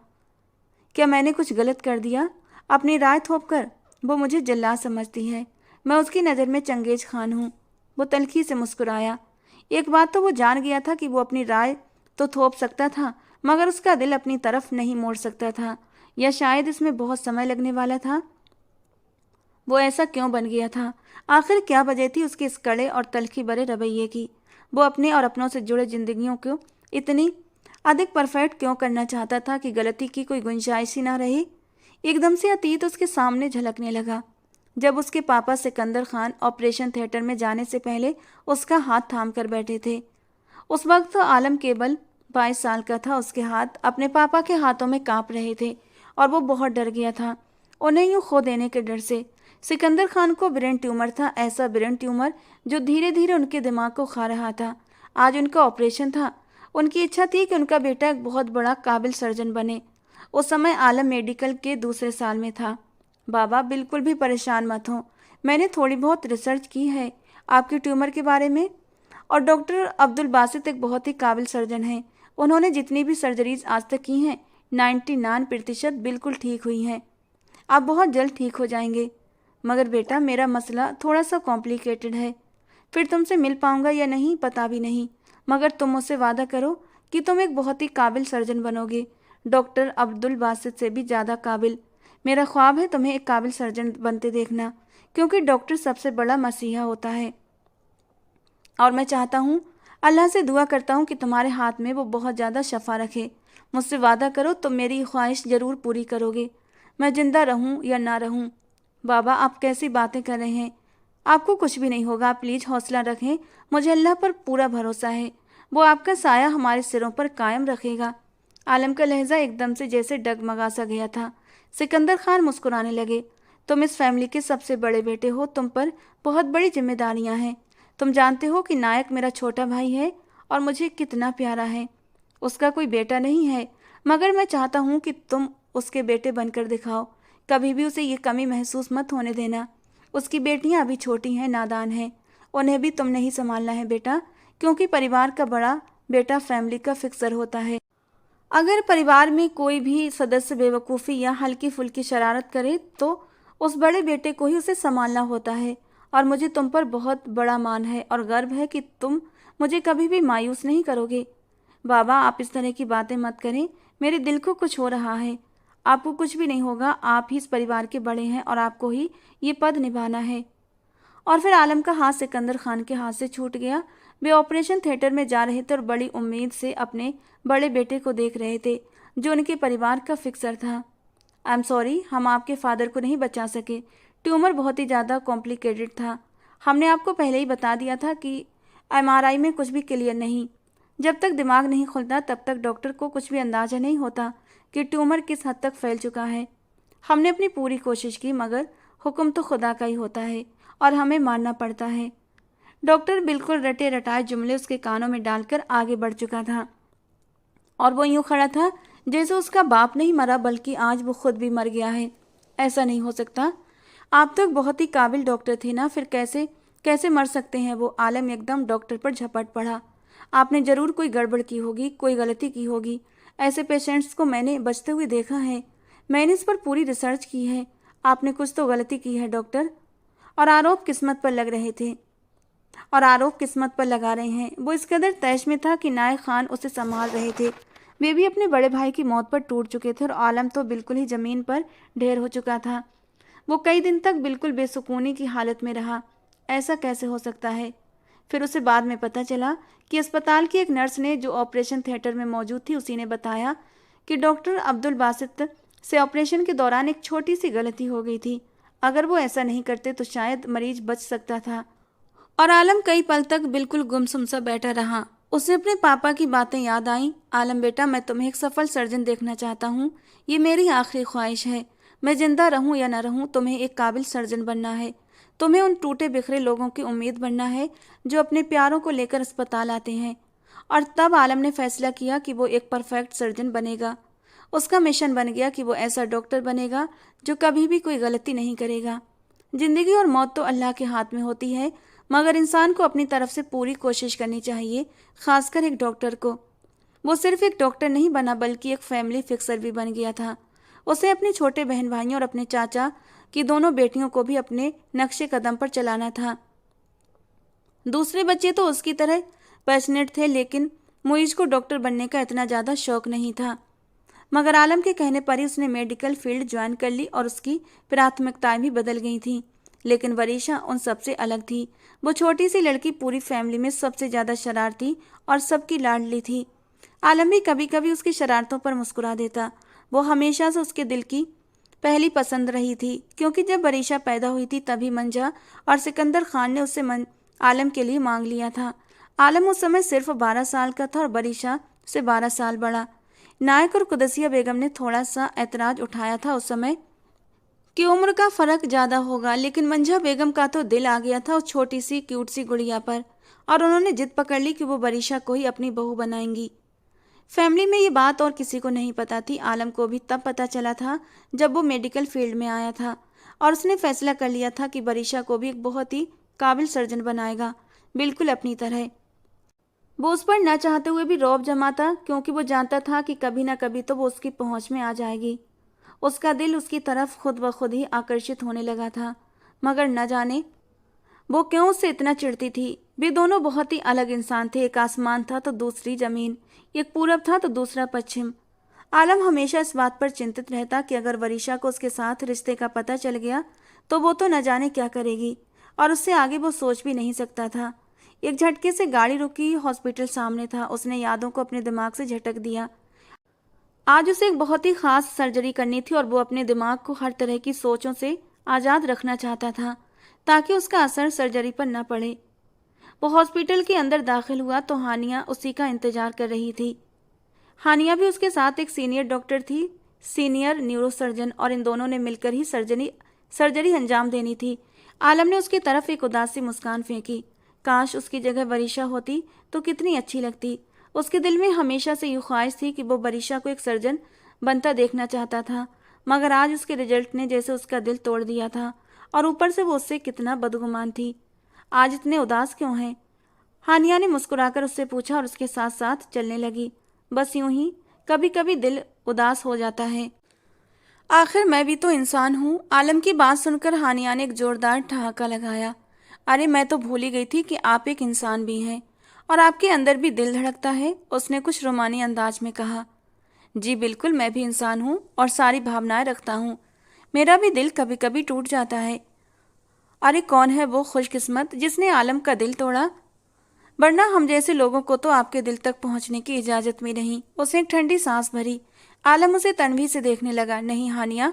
क्या मैंने कुछ गलत कर दिया? अपनी राय थोपकर वो मुझे जल्लाद समझती है। मैं उसकी नज़र में चंगेज खान हूँ। वो तल्खी से मुस्कुराया। एक बात तो वो जान गया था कि वो अपनी राय तो थोप सकता था, मगर उसका दिल अपनी तरफ नहीं मोड़ सकता था, या शायद इसमें बहुत समय लगने वाला था। वो ऐसा क्यों बन गया था? आखिर क्या वजह थी उसके इस कड़े और तल्खी भरे रवैये की? वो अपने और अपनों से जुड़े जिंदगियों को इतनी अधिक परफेक्ट क्यों करना चाहता था कि गलती की कोई गुंजाइश ही ना रही? एकदम से अतीत उसके सामने झलकने लगा, जब उसके पापा सिकंदर खान ऑपरेशन थिएटर में जाने से पहले उसका हाथ थाम कर बैठे थे। उस वक्त तो आलम केवल 22 साल का था। उसके हाथ अपने पापा के हाथों में कांप रहे थे और वो बहुत डर गया था, उन्हें यूं खो देने के डर से। सिकंदर खान को ब्रेन ट्यूमर था, ऐसा ब्रेन ट्यूमर जो धीरे धीरे उनके दिमाग को खा रहा था। आज उनका ऑपरेशन था। उनकी इच्छा थी कि उनका बेटा एक बहुत बड़ा काबिल सर्जन बने। उस समय आलम मेडिकल के दूसरे साल में था। बाबा, बिल्कुल भी परेशान मत हो। मैंने थोड़ी बहुत रिसर्च की है आपके ट्यूमर के बारे में, और डॉक्टर अब्दुल बासित एक बहुत ही काबिल सर्जन हैं। उन्होंने जितनी भी सर्जरीज आज तक की हैं 99% बिल्कुल ठीक हुई हैं। आप बहुत जल्द ठीक हो जाएंगे। मगर बेटा, मेरा मसला थोड़ा सा कॉम्प्लिकेटेड है। फिर तुमसे मिल पाऊंगा या नहीं पता भी नहीं, मगर तुम मुझसे वादा करो कि तुम एक बहुत ही काबिल सर्जन बनोगे, डॉक्टर अब्दुल बासित से भी ज़्यादा काबिल। मेरा ख्वाब है तुम्हें एक काबिल सर्जन बनते देखना, क्योंकि डॉक्टर सबसे बड़ा मसीहा होता है। और मैं चाहता हूँ, अल्लाह से दुआ करता हूँ कि तुम्हारे हाथ में वो बहुत ज़्यादा शफा रखे। मुझसे वादा करो, तुम मेरी ख्वाहिश ज़रूर पूरी करोगे, मैं जिंदा रहूँ या ना रहूँ। बाबा, आप कैसी बातें कर रहे हैं? आपको कुछ भी नहीं होगा, आप प्लीज़ हौसला रखें। मुझे अल्लाह पर पूरा भरोसा है, वो आपका साया हमारे सिरों पर कायम रखेगा। आलम का लहजा एकदम से जैसे डगमगा सा गया था। सिकंदर खान मुस्कुराने लगे। तुम इस फैमिली के सबसे बड़े बेटे हो, तुम पर बहुत बड़ी जिम्मेदारियां हैं। तुम जानते हो कि नायक मेरा छोटा भाई है और मुझे कितना प्यारा है। उसका कोई बेटा नहीं है, मगर मैं चाहता हूँ कि तुम उसके बेटे बनकर दिखाओ। कभी भी उसे ये कमी महसूस मत होने देना। उसकी बेटियां अभी छोटी हैं, नादान हैं। उन्हें भी तुमने ही संभालना है बेटा, क्योंकि परिवार का बड़ा बेटा फैमिली का फिक्सर होता है। अगर परिवार में कोई भी सदस्य बेवकूफ़ी या हल्की फुल्की शरारत करे तो उस बड़े बेटे को ही उसे संभालना होता है। और मुझे तुम पर बहुत बड़ा मान है और गर्व है कि तुम मुझे कभी भी मायूस नहीं करोगे। बाबा, आप इस तरह की बातें मत करें, मेरे दिल को कुछ हो रहा है। आपको कुछ भी नहीं होगा, आप ही इस परिवार के बड़े हैं और आपको ही ये पद निभाना है। और फिर आलम का हाथ सिकंदर खान के हाथ से छूट गया। वे ऑपरेशन थिएटर में जा रहे थे और बड़ी उम्मीद से अपने बड़े बेटे को देख रहे थे, जो उनके परिवार का फिक्सर था। आई एम सॉरी, हम आपके फादर को नहीं बचा सके। ट्यूमर बहुत ही ज़्यादा कॉम्प्लिकेटेड था। हमने आपको पहले ही बता दिया था कि एमआरआई में कुछ भी क्लियर नहीं। जब तक दिमाग नहीं खुलता तब तक डॉक्टर को कुछ भी अंदाज़ा नहीं होता कि ट्यूमर किस हद तक फैल चुका है। हमने अपनी पूरी कोशिश की, मगर हुक्म तो खुदा का ही होता है और हमें मानना पड़ता है। डॉक्टर बिल्कुल रटे रटाए जुमले उसके कानों में डालकर आगे बढ़ चुका था और वो यूं खड़ा था जैसे उसका बाप नहीं मरा बल्कि आज वो खुद भी मर गया है। ऐसा नहीं हो सकता। आप तो एक बहुत ही काबिल डॉक्टर थे ना, फिर कैसे कैसे मर सकते हैं वो? आलम एकदम डॉक्टर पर झपट पड़ा। आपने ज़रूर कोई गड़बड़ की होगी, कोई गलती की होगी। ऐसे पेशेंट्स को मैंने बचते हुए देखा है। मैंने इस पर पूरी रिसर्च की है। आपने कुछ तो गलती की है डॉक्टर। और आरोप किस्मत पर लग रहे थे और आरोप किस्मत पर लगा रहे हैं। वो इस कदर तैश में था कि नायक खान उसे संभाल रहे थे। वे भी अपने बड़े भाई की मौत पर टूट चुके थे और आलम तो बिल्कुल ही ज़मीन पर ढेर हो चुका था। वो कई दिन तक बिल्कुल बेसुकूनी की हालत में रहा। ऐसा कैसे हो सकता है? फिर उसे बाद में पता चला कि अस्पताल की एक नर्स ने, जो ऑपरेशन थिएटर में मौजूद थी, उसी ने बताया कि डॉक्टर अब्दुल बासित से ऑपरेशन के दौरान एक छोटी सी गलती हो गई थी। अगर वो ऐसा नहीं करते तो शायद मरीज बच सकता था। और आलम कई पल तक बिल्कुल गुमसुम सा बैठा रहा। उसे अपने पापा की बातें याद आईं। आलम बेटा, मैं तुम्हें एक सफल सर्जन देखना चाहता हूँ। ये मेरी आखिरी ख्वाहिश है। मैं जिंदा रहूँ या न रहूँ, तुम्हें एक काबिल सर्जन बनना है। तुम्हें उन टूटे बिखरे लोगों की उम्मीद बनना है जो अपने प्यारों को लेकर अस्पताल आते हैं। और तब आलम ने फैसला किया कि वो एक परफेक्ट सर्जन बनेगा। उसका मिशन बन गया कि वो ऐसा डॉक्टर बनेगा जो कभी भी कोई गलती नहीं करेगा। जिंदगी और मौत तो अल्लाह के हाथ में होती है, मगर इंसान को अपनी तरफ से पूरी कोशिश करनी चाहिए, खासकर एक डॉक्टर को। वो सिर्फ एक डॉक्टर नहीं बना बल्कि एक फैमिली फिक्सर भी बन गया था। उसे अपने छोटे बहन भाइयों और अपने चाचा की दोनों बेटियों को भी अपने नक्शे कदम पर चलाना था। दूसरे बच्चे तो उसकी तरह पैशनेट थे, लेकिन मुइज को डॉक्टर बनने का इतना ज़्यादा शौक नहीं था। मगर आलम के कहने पर ही उसने मेडिकल फील्ड ज्वाइन कर ली और उसकी प्राथमिकताएं भी बदल गई थीं। लेकिन वरीशा उन सबसे अलग थी। वो छोटी सी लड़की पूरी फैमिली में सबसे ज़्यादा शरारती और सबकी लाडली थी। आलम भी कभी कभी उसकी शरारतों पर मुस्कुरा देता। वो हमेशा से उसके दिल की पहली पसंद रही थी, क्योंकि जब वरीशा पैदा हुई थी तभी मंजा और सिकंदर खान ने उससे आलम के लिए मांग लिया था। आलम उस समय सिर्फ 12 साल का था और वरीशा से 12 साल बड़ा। नायक और कुदसिया बेगम ने थोड़ा सा ऐतराज उठाया था उस समय कि उम्र का फ़र्क ज़्यादा होगा, लेकिन मंजा बेगम का तो दिल आ गया था उस छोटी सी क्यूट सी गुड़िया पर, और उन्होंने जिद पकड़ ली कि वो वरीशा को ही अपनी बहू बनाएंगी। फैमिली में ये बात और किसी को नहीं पता थी। आलम को भी तब पता चला था जब वो मेडिकल फील्ड में आया था और उसने फैसला कर लिया था कि वरीशा को भी एक बहुत ही काबिल सर्जन बनाएगा, बिल्कुल अपनी तरह। वो उस पर न चाहते हुए भी रौब जमाता, क्योंकि वो जानता था कि कभी ना कभी तो वो उसकी पहुंच में आ जाएगी। उसका दिल उसकी तरफ खुद ब खुद ही आकर्षित होने लगा था, मगर न जाने वो क्यों उससे इतना चिढ़ती थी। वे दोनों बहुत ही अलग इंसान थे। एक आसमान था तो दूसरी जमीन, एक पूरब था तो दूसरा पश्चिम। आलम हमेशा इस बात पर चिंतित रहता कि अगर वरीशा को उसके साथ रिश्ते का पता चल गया तो वो तो न जाने क्या करेगी, और उससे आगे वो सोच भी नहीं सकता था। एक झटके से गाड़ी रुकी, हॉस्पिटल सामने था। उसने यादों को अपने दिमाग से झटक दिया। आज उसे एक बहुत ही खास सर्जरी करनी थी और वो अपने दिमाग को हर तरह की सोचों से आज़ाद रखना चाहता था ताकि उसका असर सर्जरी पर न पड़े। वो हॉस्पिटल के अंदर दाखिल हुआ तो हानिया उसी का इंतजार कर रही थी। हानिया भी उसके साथ एक सीनियर डॉक्टर थी, सीनियर न्यूरोसर्जन, और इन दोनों ने मिलकर ही सर्जरी अंजाम देनी थी। आलम ने उसकी तरफ एक उदासी मुस्कान फेंकी। काश उसकी जगह वरीशा होती तो कितनी अच्छी लगती। उसके दिल में हमेशा से यूँ ख्वाहिश थी कि वो वरीशा को एक सर्जन बनता देखना चाहता था, मगर आज उसके रिजल्ट ने जैसे उसका दिल तोड़ दिया था। और ऊपर से वो उससे कितना बदगुमान थी। आज इतने उदास क्यों है? हानिया ने मुस्कुराकर उससे पूछा और उसके साथ साथ चलने लगी। बस यूं ही कभी कभी दिल उदास हो जाता है। आखिर मैं भी तो इंसान हूँ। आलम की बात सुनकर हानिया ने एक जोरदार ठहाका लगाया। अरे मैं तो भूल ही गई थी कि आप एक इंसान भी हैं और आपके अंदर भी दिल धड़कता है, उसने कुछ रोमानी अंदाज में कहा। जी बिल्कुल, मैं भी इंसान हूँ और सारी भावनाएं रखता हूँ। मेरा भी दिल कभी कभी टूट जाता है। अरे कौन है वो खुशकिस्मत जिसने आलम का दिल तोड़ा? वरना हम जैसे लोगों को तो आपके दिल तक पहुंचने की इजाजत भी नहीं। उसने एक ठंडी सांस भरी। आलम उसे तन्वी से देखने लगा। नहीं हानिया,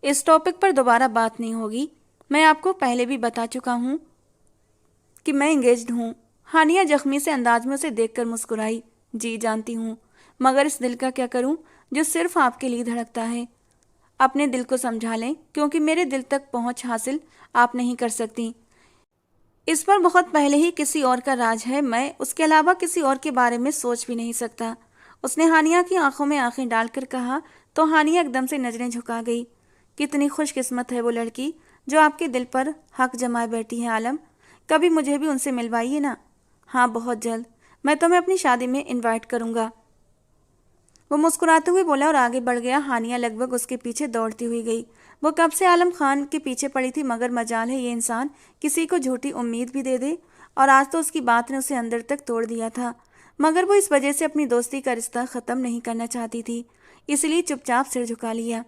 इस टॉपिक पर दोबारा बात नहीं होगी। मैं आपको पहले भी बता चुका हूँ कि मैं एंगेज्ड हूँ। हानिया जख्मी से अंदाज में उसे देखकर मुस्कुराई। जी जानती हूँ, मगर इस दिल का क्या करूँ जो सिर्फ आपके लिए धड़कता है? अपने दिल को समझा लें, क्योंकि मेरे दिल तक पहुँच हासिल आप नहीं कर सकती। इस पर बहुत पहले ही किसी और का राज है। मैं उसके अलावा किसी और के बारे में सोच भी नहीं सकता। उसने हानिया की आंखों में आंखें डालकर कहा। तो हानिया एकदम से नजरें झुका गई। कितनी खुशकिस्मत है वो लड़की जो आपके दिल पर हक जमाए बैठी है। आलम, कभी मुझे भी उनसे मिलवाइए ना। हाँ बहुत जल्द, मैं तुम्हें अपनी शादी में इन्वाइट करूँगा। वो मुस्कुराते हुए बोला और आगे बढ़ गया। हानिया लगभग उसके पीछे दौड़ती हुई गई। वो कब से आलम खान के पीछे पड़ी थी, मगर मजाल है ये इंसान किसी को झूठी उम्मीद भी दे दे। और आज तो उसकी बात ने उसे अंदर तक तोड़ दिया था। मगर वो इस वजह से अपनी दोस्ती का रिश्ता ख़त्म नहीं करना चाहती थी, इसलिए चुपचाप सिर झुका लिया।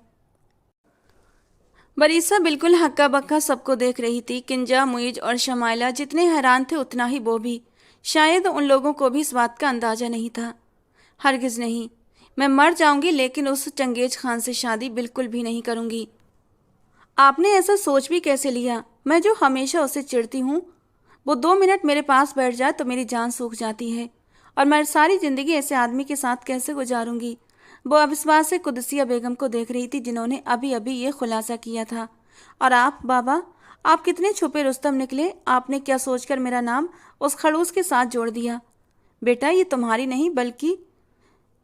बरीसा बिल्कुल हक्का बक्का सबको देख रही थी। किंजा, मुइज और शमाइला जितने हैरान थे उतना ही वो भी। शायद उन लोगों को भी इस बात का अंदाजा नहीं था। हरगिज नहीं, मैं मर जाऊंगी लेकिन उस चंगेज खान से शादी बिल्कुल भी नहीं करूंगी। आपने ऐसा सोच भी कैसे लिया? मैं जो हमेशा उसे चिढ़ती हूँ, वो 2 मिनट मेरे पास बैठ जाए तो मेरी जान सूख जाती है। और मैं सारी जिंदगी ऐसे आदमी के साथ कैसे गुजारूंगी? वो अविश्वास से कुदसिया बेगम को देख रही थी, जिन्होंने अभी अभी ये खुलासा किया था। और आप बाबा, आप कितने छुपे रुस्तम निकले। आपने क्या सोचकर मेरा नाम उस खड़ूस के साथ जोड़ दिया? बेटा ये तुम्हारी नहीं बल्कि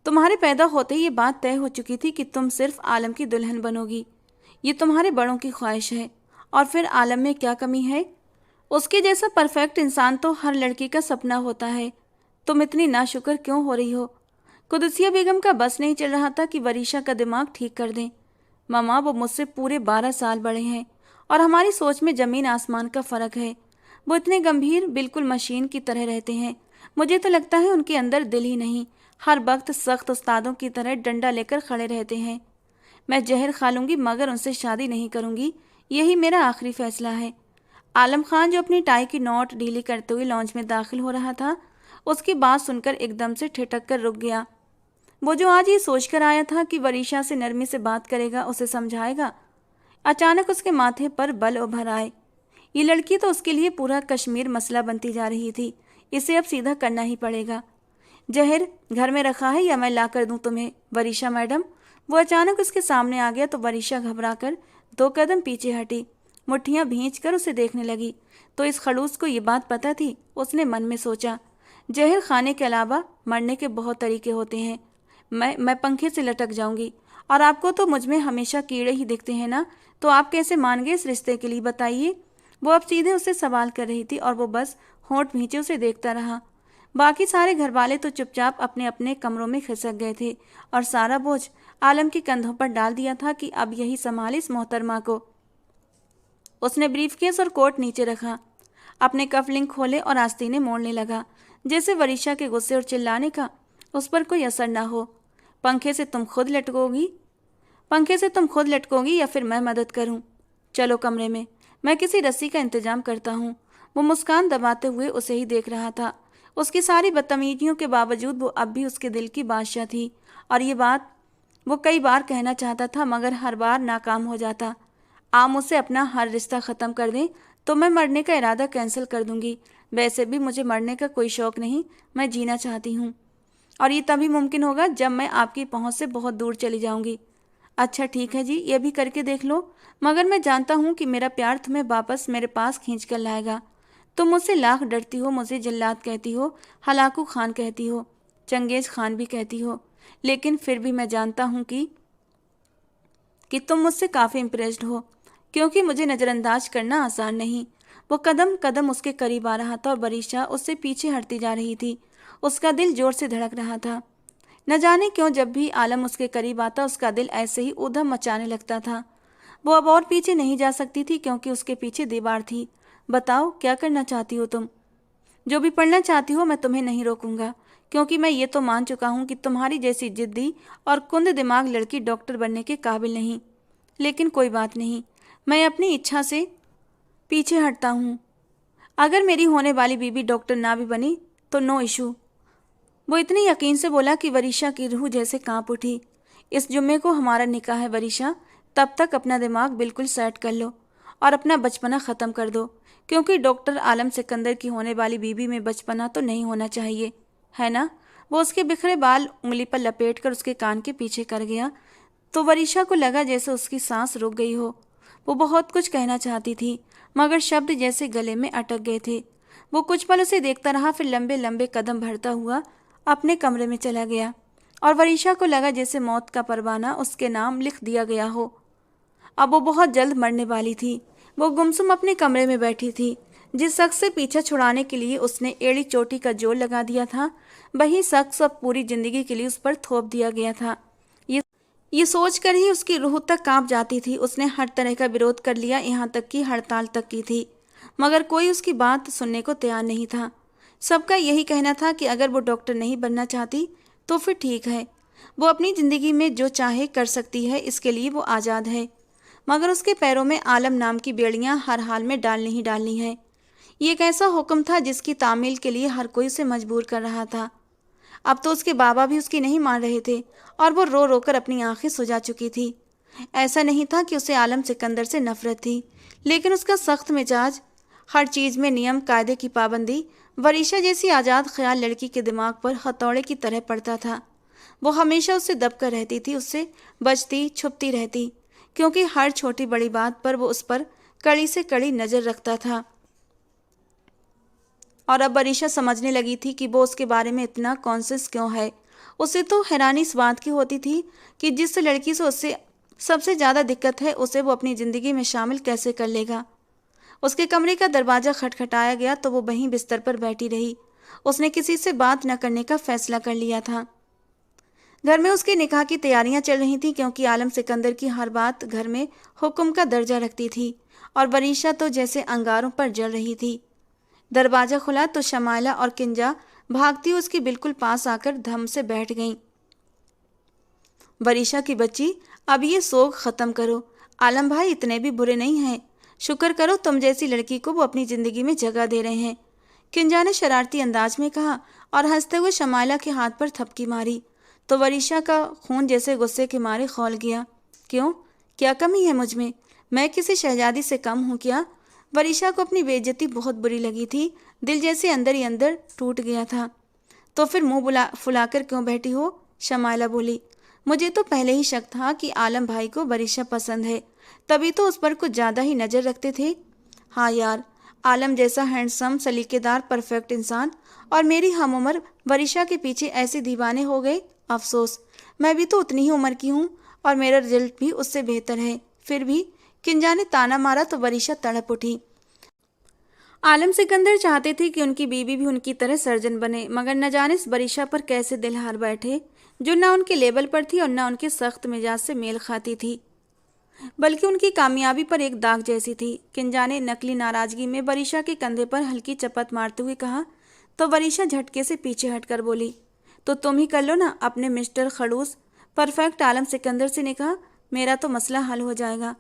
तुम्हारे पैदा होते ही ये बात तय हो चुकी थी कि तुम सिर्फ आलम की दुल्हन बनोगी। ये तुम्हारे बड़ों की ख्वाहिश है। और फिर आलम में क्या कमी है? उसके जैसा परफेक्ट इंसान तो हर लड़की का सपना होता है। तुम इतनी नाशुक्र क्यों हो रही हो? कुदसिया बेगम का बस नहीं चल रहा था कि वरीशा का दिमाग ठीक कर दें। मामा, वो मुझसे पूरे 12 साल बड़े हैं और हमारी सोच में ज़मीन आसमान का फ़र्क है। वो इतने गंभीर, बिल्कुल मशीन की तरह रहते हैं। मुझे तो लगता है उनके अंदर दिल ही नहीं, हर वक्त सख्त उस्तादों की तरह डंडा लेकर खड़े रहते हैं। मैं जहर खा लूँगी मगर उनसे शादी नहीं करूँगी। यही मेरा आखिरी फैसला है। आलम खान, जो अपनी टाई की नोट ढीली करते हुए लॉन्च में दाखिल हो रहा था, उसकी बात सुनकर एकदम से ठिठक कर रुक गया। वो जो आज ये सोचकर आया था कि वरीशा से नरमी से बात करेगा, उसे समझाएगा, अचानक उसके माथे पर बल उभर आए। ये लड़की तो उसके लिए पूरा कश्मीर मसला बनती जा रही थी। इसे अब सीधा करना ही पड़ेगा। जहर घर में रखा है या मैं ला कर दूं तुम्हें, वरीशा मैडम? वो अचानक उसके सामने आ गया तो वरीशा घबराकर 2 कदम पीछे हटी, मुट्ठियां भींच कर उसे देखने लगी। तो इस खड़ूस को ये बात पता थी? उसने मन में सोचा। जहर खाने के अलावा मरने के बहुत तरीके होते हैं। मैं पंखे से लटक जाऊंगी। और आपको तो मुझ में हमेशा कीड़े ही दिखते हैं ना, तो आप कैसे मान गए इस रिश्ते के लिए, बताइए? वो अब सीधे उससे सवाल कर रही थी और वो बस होंठ भींचे उसे देखता रहा। बाकी सारे घर वाले तो चुपचाप अपने अपने कमरों में खिसक गए थे और सारा बोझ आलम के कंधों पर डाल दिया था कि अब यही संभाले इस मोहतरमा को। उसने ब्रीफकेस और कोट नीचे रखा, अपने कफलिंग खोले और आस्तीने मोड़ने लगा, जैसे वरीशा के गुस्से और चिल्लाने का उस पर कोई असर ना हो। पंखे से तुम खुद लटकोगी या फिर मैं मदद करूं? चलो कमरे में, मैं किसी रस्सी का इंतजाम करता हूं। वो मुस्कान दबाते हुए उसे ही देख रहा था। उसकी सारी बदतमीजियों के बावजूद वो अब भी उसके दिल की बादशाह थी। और ये बात वो कई बार कहना चाहता था मगर हर बार नाकाम हो जाता। आप मुझसे अपना हर रिश्ता ख़त्म कर दें तो मैं मरने का इरादा कैंसिल कर दूंगी। वैसे भी मुझे मरने का कोई शौक़ नहीं, मैं जीना चाहती हूँ। और ये तभी मुमकिन होगा जब मैं आपकी पहुँच से बहुत दूर चली जाऊँगी। अच्छा ठीक है जी, ये भी करके देख लो, मगर मैं जानता हूँ कि मेरा प्यार तुम्हें वापस मेरे पास खींच कर लाएगा। तुम मुझसे लाख डरती हो, मुझे जल्लाद कहती हो, हलाकू खान कहती हो, चंगेज खान भी कहती हो, लेकिन फिर भी मैं जानता हूँ कि कि तुम मुझसे काफ़ी इम्प्रेस्ड हो, क्योंकि मुझे नज़रअंदाज करना आसान नहीं। वो कदम कदम उसके करीब आ रहा था और बरीशा उससे पीछे हटती जा रही थी। उसका दिल जोर से धड़क रहा था। न जाने क्यों जब भी आलम उसके करीब आता उसका दिल ऐसे ही ऊधम मचाने लगता था। वो अब और पीछे नहीं जा सकती थी क्योंकि उसके पीछे दीवार थी। बताओ क्या करना चाहती हो तुम? जो भी पढ़ना चाहती हो मैं तुम्हें नहीं रोकूंगा, क्योंकि मैं ये तो मान चुका हूँ कि तुम्हारी जैसी जिद्दी और कुंद दिमाग लड़की डॉक्टर बनने के काबिल नहीं। लेकिन कोई बात नहीं, मैं अपनी इच्छा से पीछे हटता हूँ। अगर मेरी होने वाली बीबी डॉक्टर ना भी बनी तो नो इशू। वो इतनी यकीन से बोला कि वरीशा की रूह जैसे कांप उठी। इस जुम्मे को हमारा निकाह है वरीशा, तब तक अपना दिमाग बिल्कुल सेट कर लो और अपना बचपना ख़त्म कर दो, क्योंकि डॉक्टर आलम सिकंदर की होने वाली बीबी में बचपना तो नहीं होना चाहिए, है ना? वो उसके बिखरे बाल उंगली पर लपेट कर उसके कान के पीछे कर गया तो वरीशा को लगा जैसे उसकी सांस रुक गई हो। वो बहुत कुछ कहना चाहती थी मगर शब्द जैसे गले में अटक गए थे। वो कुछ पल उसे देखता रहा, फिर लंबे लंबे कदम भरता हुआ अपने कमरे में चला गया और वरीशा को लगा जैसे मौत का परवाना उसके नाम लिख दिया गया हो। अब वो बहुत जल्द मरने वाली थी। वो गुमसुम अपने कमरे में बैठी थी। जिस शख्स से पीछा छुड़ाने के लिए उसने एड़ी चोटी का जोर लगा दिया था, वही शख्स अब पूरी जिंदगी के लिए उस पर थोप दिया गया था। ये सोच कर ही उसकी रूह तक कांप जाती थी। उसने हर तरह का विरोध कर लिया, यहाँ तक कि हड़ताल तक की थी, मगर कोई उसकी बात सुनने को तैयार नहीं था। सबका यही कहना था कि अगर वो डॉक्टर नहीं बनना चाहती तो फिर ठीक है, वो अपनी ज़िंदगी में जो चाहे कर सकती है, इसके लिए वो आज़ाद है। मगर उसके पैरों में आलम नाम की बेड़ियां हर हाल में डालनी ही डालनी है। ये एक ऐसा हुक्म था जिसकी तामील के लिए हर कोई उसे मजबूर कर रहा था। अब तो उसके बाबा भी उसकी नहीं मान रहे थे और वो रो रो कर अपनी आंखें सुजा चुकी थी। ऐसा नहीं था कि उसे आलम सिकंदर से नफरत थी, लेकिन उसका सख्त मिजाज, हर चीज़ में नियम कायदे की पाबंदी, वरीशा जैसी आज़ाद ख्याल लड़की के दिमाग पर हथौड़े की तरह पड़ता था। वो हमेशा उससे दबकर रहती थी, उससे बचती छुपती रहती, क्योंकि हर छोटी बड़ी बात पर वो उस पर कड़ी से कड़ी नज़र रखता था। और अब वरीशा समझने लगी थी कि वो उसके बारे में इतना कॉन्शियस क्यों है। उसे तो हैरानी इस बात की होती थी कि जिस लड़की से उससे सबसे ज़्यादा दिक्कत है उसे वो अपनी ज़िंदगी में शामिल कैसे कर लेगा। उसके कमरे का दरवाज़ा खटखटाया गया तो वो वहीं बिस्तर पर बैठी रही। उसने किसी से बात न करने का फैसला कर लिया था। घर में उसके निकाह की तैयारियां चल रही थीं, क्योंकि आलम सिकंदर की हर बात घर में हुक्म का दर्जा रखती थी और वरीशा तो जैसे अंगारों पर जल रही थी। दरवाज़ा खुला तो शमाइला और किंजा भागती उसके बिल्कुल पास आकर धम से बैठ गईं। वरीशा की बच्ची, अब ये सोग ख़त्म करो। आलम भाई इतने भी बुरे नहीं हैं। शुक्र करो तुम जैसी लड़की को वो अपनी ज़िंदगी में जगह दे रहे हैं, किंजा ने शरारती अंदाज में कहा और हंसते हुए शमाइला के हाथ पर थपकी मारी तो वरीशा का खून जैसे गुस्से के मारे खौल गया। क्यों, क्या कमी है मुझ में? मैं किसी शहजादी से कम हूँ क्या? वरीशा को अपनी बेइज्जती बहुत बुरी लगी थी। दिल जैसे अंदर ही अंदर टूट गया था। तो फिर मुंह फुलाकर क्यों बैठी हो? शमाइला बोली। मुझे तो पहले ही शक था कि आलम भाई को वरीशा पसंद है, तभी तो उस पर कुछ ज़्यादा ही नज़र रखते थे। हाँ यार, आलम जैसा हैंडसम, सलीकेदार, परफेक्ट इंसान और मेरी हम उम्र वरीशा के पीछे ऐसे दीवाने हो गए। अफसोस, मैं भी तो उतनी ही उम्र की हूँ और मेरा रिजल्ट भी उससे बेहतर है। फिर भी किंजा ने ताना मारा तो वरीशा तड़प उठी। आलम सिकंदर चाहते थे कि उनकी बीवी भी उनकी तरह सर्जन बने, मगर न जाने इस वरीशा पर कैसे दिल हार बैठे, जो न उनके लेवल पर थी और न उनके सख्त मिजाज से मेल खाती थी, बल्कि उनकी कामयाबी पर एक दाग जैसी थी। किंजा ने नकली नाराजगी में वरीशा के कंधे पर हल्की चपत मारते हुए कहा तो वरीशा झटके से पीछे हटकर बोली, तो तुम ही कर लो ना अपने मिस्टर खड़ूस परफेक्ट आलम सिकंदर से निकाह, मेरा तो मसला हल हो जाएगा।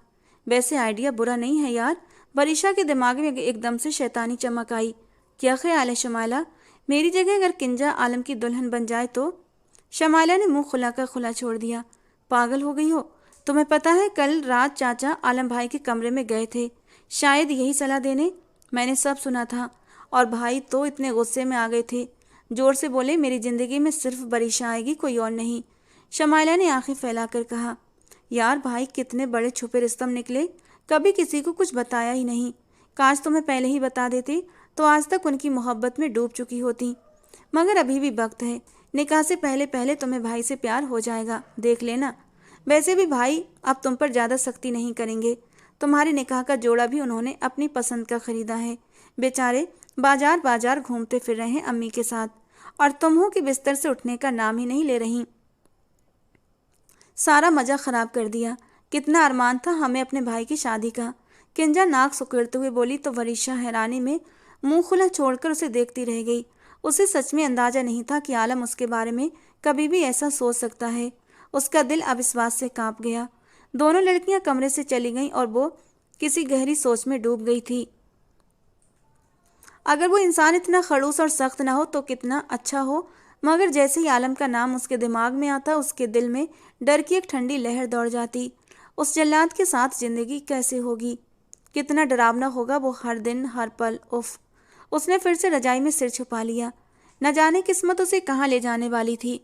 वैसे आइडिया बुरा नहीं है यार। वरीशा के दिमाग में एकदम से शैतानी चमक आई। क्या ख्याल है शमाइला, मेरी जगह अगर किंजा आलम की दुल्हन बन जाए तो? शमाइला ने मुंह खुलाकर खुला छोड़ दिया। पागल हो गई हो? तुम्हें पता है कल रात चाचा आलम भाई के कमरे में गए थे, शायद यही सलाह देने। मैंने सब सुना था और भाई तो इतने गुस्से में आ गए थे, जोर से बोले मेरी ज़िंदगी में सिर्फ वरीशा आएगी, कोई और नहीं। शमाइला ने आंखें फैलाकर कहा, यार भाई कितने बड़े छुपे रिस्तम निकले, कभी किसी को कुछ बताया ही नहीं। काश तुम्हें पहले ही बता देती तो आज तक उनकी मोहब्बत में डूब चुकी होती। मगर अभी भी वक्त है, निकाह से पहले पहले तुम्हें भाई से प्यार हो जाएगा, देख लेना। वैसे भी भाई अब तुम पर ज़्यादा सख्ती नहीं करेंगे। तुम्हारे निकाह का जोड़ा भी उन्होंने अपनी पसंद का खरीदा है। बेचारे बाजार बाजार घूमते फिर रहे हैं अम्मी के साथ, और तुम हो कि बिस्तर से उठने का नाम ही नहीं ले रही। सारा मज़ा ख़राब कर दिया। कितना अरमान था हमें अपने भाई की शादी का। किंजा नाक सुकड़ते हुए बोली तो वरीशा हैरानी में मुंह खुला छोड़कर उसे देखती रह गई। उसे सच में अंदाजा नहीं था कि आलम उसके बारे में कभी भी ऐसा सोच सकता है। उसका दिल अविश्वास से कांप गया। दोनों लड़कियां कमरे से चली गईं और वो किसी गहरी सोच में डूब गई थी। अगर वो इंसान इतना खड़ूस और सख्त ना हो तो कितना अच्छा हो, मगर जैसे ही आलम का नाम उसके दिमाग में आता उसके दिल में डर की एक ठंडी लहर दौड़ जाती। उस जल्लाद के साथ जिंदगी कैसे होगी, कितना डरावना होगा वो हर दिन हर पल। उफ। उसने फिर से रजाई में सिर छुपा लिया। न जाने किस्मत उसे कहाँ ले जाने वाली थी।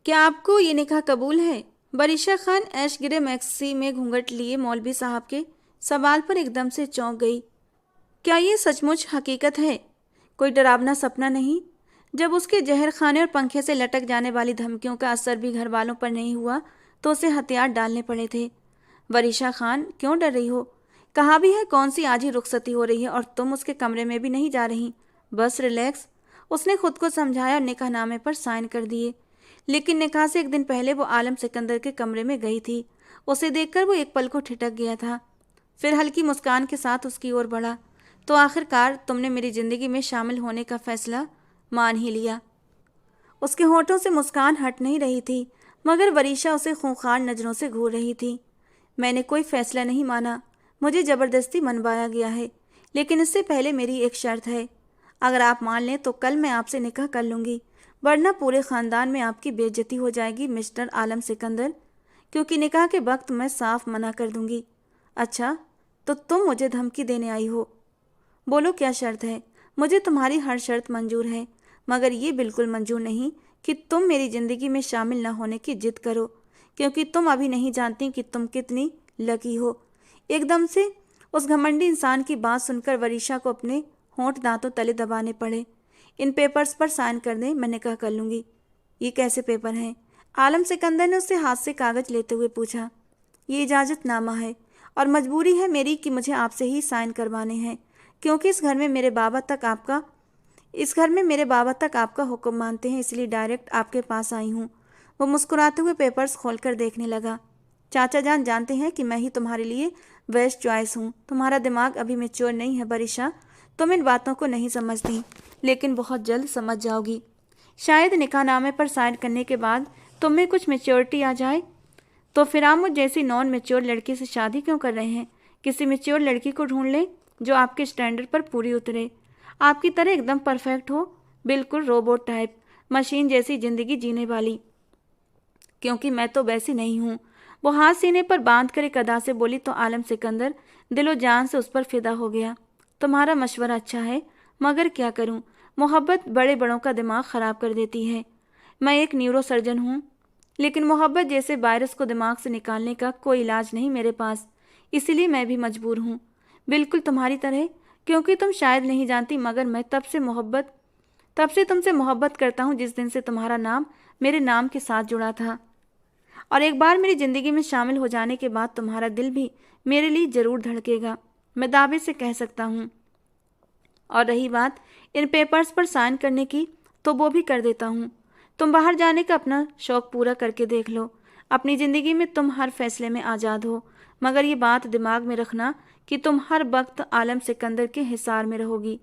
क्या आपको ये निकाह कबूल है? बरीशा खान ऐश गिरे मैक्सी में घूंघट लिए मौलवी साहब के सवाल पर एकदम से चौंक गई। क्या ये सचमुच हकीकत है, कोई डरावना सपना नहीं? जब उसके जहर खाने और पंखे से लटक जाने वाली धमकियों का असर भी घर वालों पर नहीं हुआ तो उसे हथियार डालने पड़े थे। वरीशा खान, क्यों डर रही हो? कहा भी है कौन सी आज ही रुखसती हो रही है और तुम उसके कमरे में भी नहीं जा रही। बस रिलैक्स। उसने खुद को समझाया और निकाहनामे पर साइन कर दिए। लेकिन निकाह से एक दिन पहले वो आलम सिकंदर के कमरे में गई थी। उसे देखकर वो एक पल को ठिठक गया था, फिर हल्की मुस्कान के साथ उसकी ओर बढ़ा। तो आखिरकार तुमने मेरी ज़िंदगी में शामिल होने का फैसला मान ही लिया। उसके होठों से मुस्कान हट नहीं रही थी, मगर वरीशा उसे खूंखार नज़रों से घूर रही थी। मैंने कोई फैसला नहीं माना, मुझे ज़बरदस्ती मनवाया गया है। लेकिन इससे पहले मेरी एक शर्त है। अगर आप मान लें तो कल मैं आपसे निकाह कर लूँगी, वरना पूरे ख़ानदान में आपकी बेइज्जती हो जाएगी मिस्टर आलम सिकंदर, क्योंकि निकाह के वक्त मैं साफ मना कर दूँगी। अच्छा, तो तुम मुझे धमकी देने आई हो? बोलो क्या शर्त है? मुझे तुम्हारी हर शर्त मंजूर है, मगर ये बिल्कुल मंजूर नहीं कि तुम मेरी ज़िंदगी में शामिल न होने की जिद करो, क्योंकि तुम अभी नहीं जानती कि तुम कितनी लकी हो। एकदम से उस घमंडी इंसान की बात सुनकर वरीशा को अपने होंठ दांतों तले दबाने पड़े। इन पेपर्स पर साइन कर दें, मैं निकाह कर लूँगी। ये कैसे पेपर हैं? आलम सिकंदर ने उससे हाथ से कागज़ लेते हुए पूछा। ये इजाज़तनामा है और मजबूरी है मेरी कि मुझे आपसे ही साइन करवाने हैं, क्योंकि इस घर में मेरे बाबा तक आपका हुक्म मानते हैं, इसलिए डायरेक्ट आपके पास आई हूँ। वो मुस्कुराते हुए पेपर्स खोलकर देखने लगा। चाचा जान जानते हैं कि मैं ही तुम्हारे लिए बेस्ट चॉइस हूँ। तुम्हारा दिमाग अभी मैच्योर नहीं है बरीशा, तुम इन बातों को नहीं समझती, लेकिन बहुत जल्द समझ जाओगी। शायद निकाहनामे पर साइन करने के बाद तुम में कुछ मैच्योरिटी आ जाए। तो फिर आप मुझ जैसी नॉन मैच्योर लड़की से शादी क्यों कर रहे हैं? किसी मैच्योर लड़की को ढूंढ लें जो आपके स्टैंडर्ड पर पूरी उतरे, आपकी तरह एकदम परफेक्ट हो, बिल्कुल रोबोट टाइप, मशीन जैसी ज़िंदगी जीने वाली, क्योंकि मैं तो वैसी नहीं हूँ। वो हाथ सीने पर बांध कर एक अदा से बोली तो आलम सिकंदर दिलो जान से उस पर फिदा हो गया। तुम्हारा मशवरा अच्छा है, मगर क्या करूँ, मोहब्बत बड़े बड़ों का दिमाग ख़राब कर देती है। मैं एक न्यूरो सर्जन हूँ, लेकिन मोहब्बत जैसे वायरस को दिमाग से निकालने का कोई इलाज नहीं मेरे पास, इसीलिए मैं भी मजबूर हूँ, बिल्कुल तुम्हारी तरह। क्योंकि तुम शायद नहीं जानती, मगर मैं तब से तुमसे मोहब्बत करता हूँ जिस दिन से तुम्हारा नाम मेरे नाम के साथ जुड़ा था। और एक बार मेरी ज़िंदगी में शामिल हो जाने के बाद तुम्हारा दिल भी मेरे लिए ज़रूर धड़केगा, मैं दावे से कह सकता हूँ। और रही बात इन पेपर्स पर साइन करने की, तो वो भी कर देता हूँ। तुम बाहर जाने का अपना शौक़ पूरा करके देख लो। अपनी ज़िंदगी में तुम हर फैसले में आज़ाद हो, मगर ये बात दिमाग में रखना कि तुम हर वक्त आलम सिकंदर के हिसार में रहोगी।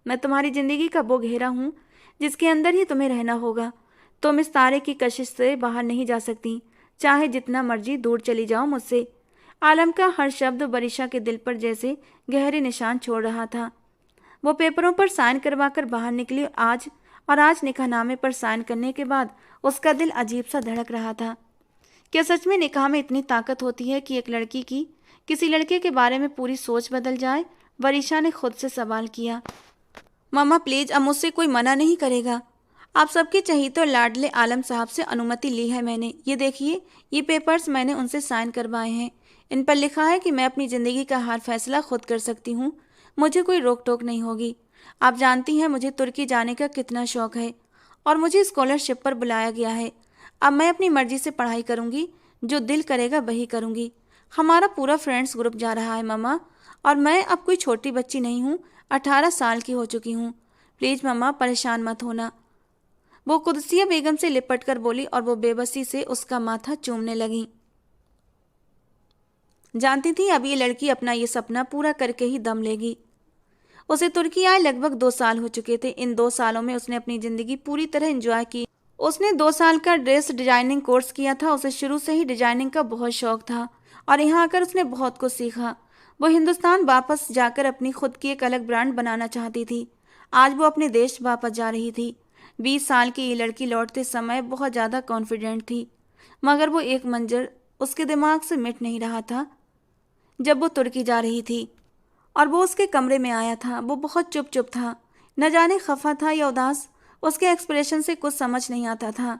मैं तुम्हारी ज़िंदगी का वो घेरा हूँ जिसके अंदर ही तुम्हें रहना होगा। तुम इस तारे की कशिश से बाहर नहीं जा सकती, चाहे जितना मर्जी दूर चली जाओ मुझसे। आलम का हर शब्द बरीशा के दिल पर जैसे गहरे निशान छोड़ रहा था। वो पेपरों पर साइन करवा कर बाहर निकली। आज निकाहनामे पर साइन करने के बाद उसका दिल अजीब सा धड़क रहा था। क्या सच में निकाह में इतनी ताकत होती है कि एक लड़की की किसी लड़के के बारे में पूरी सोच बदल जाए? वरीशा ने खुद से सवाल किया। मम्मा प्लीज़, अब मुझसे कोई मना नहीं करेगा। आप सबके चहीते और लाडले आलम साहब से अनुमति ली है मैंने। ये देखिए, ये पेपर्स मैंने उनसे साइन करवाए हैं। इन पर लिखा है कि मैं अपनी ज़िंदगी का हर फैसला खुद कर सकती हूँ, मुझे कोई रोक टोक नहीं होगी। आप जानती हैं मुझे तुर्की जाने का कितना शौक़ है और मुझे स्कॉलरशिप पर बुलाया गया है। अब मैं अपनी मर्जी से पढ़ाई करूंगी, जो दिल करेगा वही करूंगी। हमारा पूरा फ्रेंड्स ग्रुप जा रहा है मम्मा, और मैं अब कोई छोटी बच्ची नहीं हूँ, 18 साल की हो चुकी हूँ। प्लीज मम्मा परेशान मत होना। वो कुदसिया बेगम से लिपट कर बोली और वो बेबसी से उसका माथा चूमने लगी। जानती थी अब ये लड़की अपना ये सपना पूरा करके ही दम लेगी। उसे तुर्की आए लगभग 2 साल हो चुके थे। इन 2 सालों में उसने अपनी जिंदगी पूरी तरह एंजॉय की। उसने 2 साल का ड्रेस डिजाइनिंग कोर्स किया था। उसे शुरू से ही डिजाइनिंग का बहुत शौक था और यहाँ आकर उसने बहुत कुछ सीखा। वो हिंदुस्तान वापस जाकर अपनी खुद की एक अलग ब्रांड बनाना चाहती थी। आज वो अपने देश वापस जा रही थी। 20 साल की ये लड़की लौटते समय बहुत ज़्यादा कॉन्फिडेंट थी, मगर वो एक मंजर उसके दिमाग से मिट नहीं रहा था। जब वो तुर्की जा रही थी और वो उसके कमरे में आया था, वो बहुत चुप चुप था। न जाने खफा था या उदास, उसके एक्सप्रेशन से कुछ समझ नहीं आता था।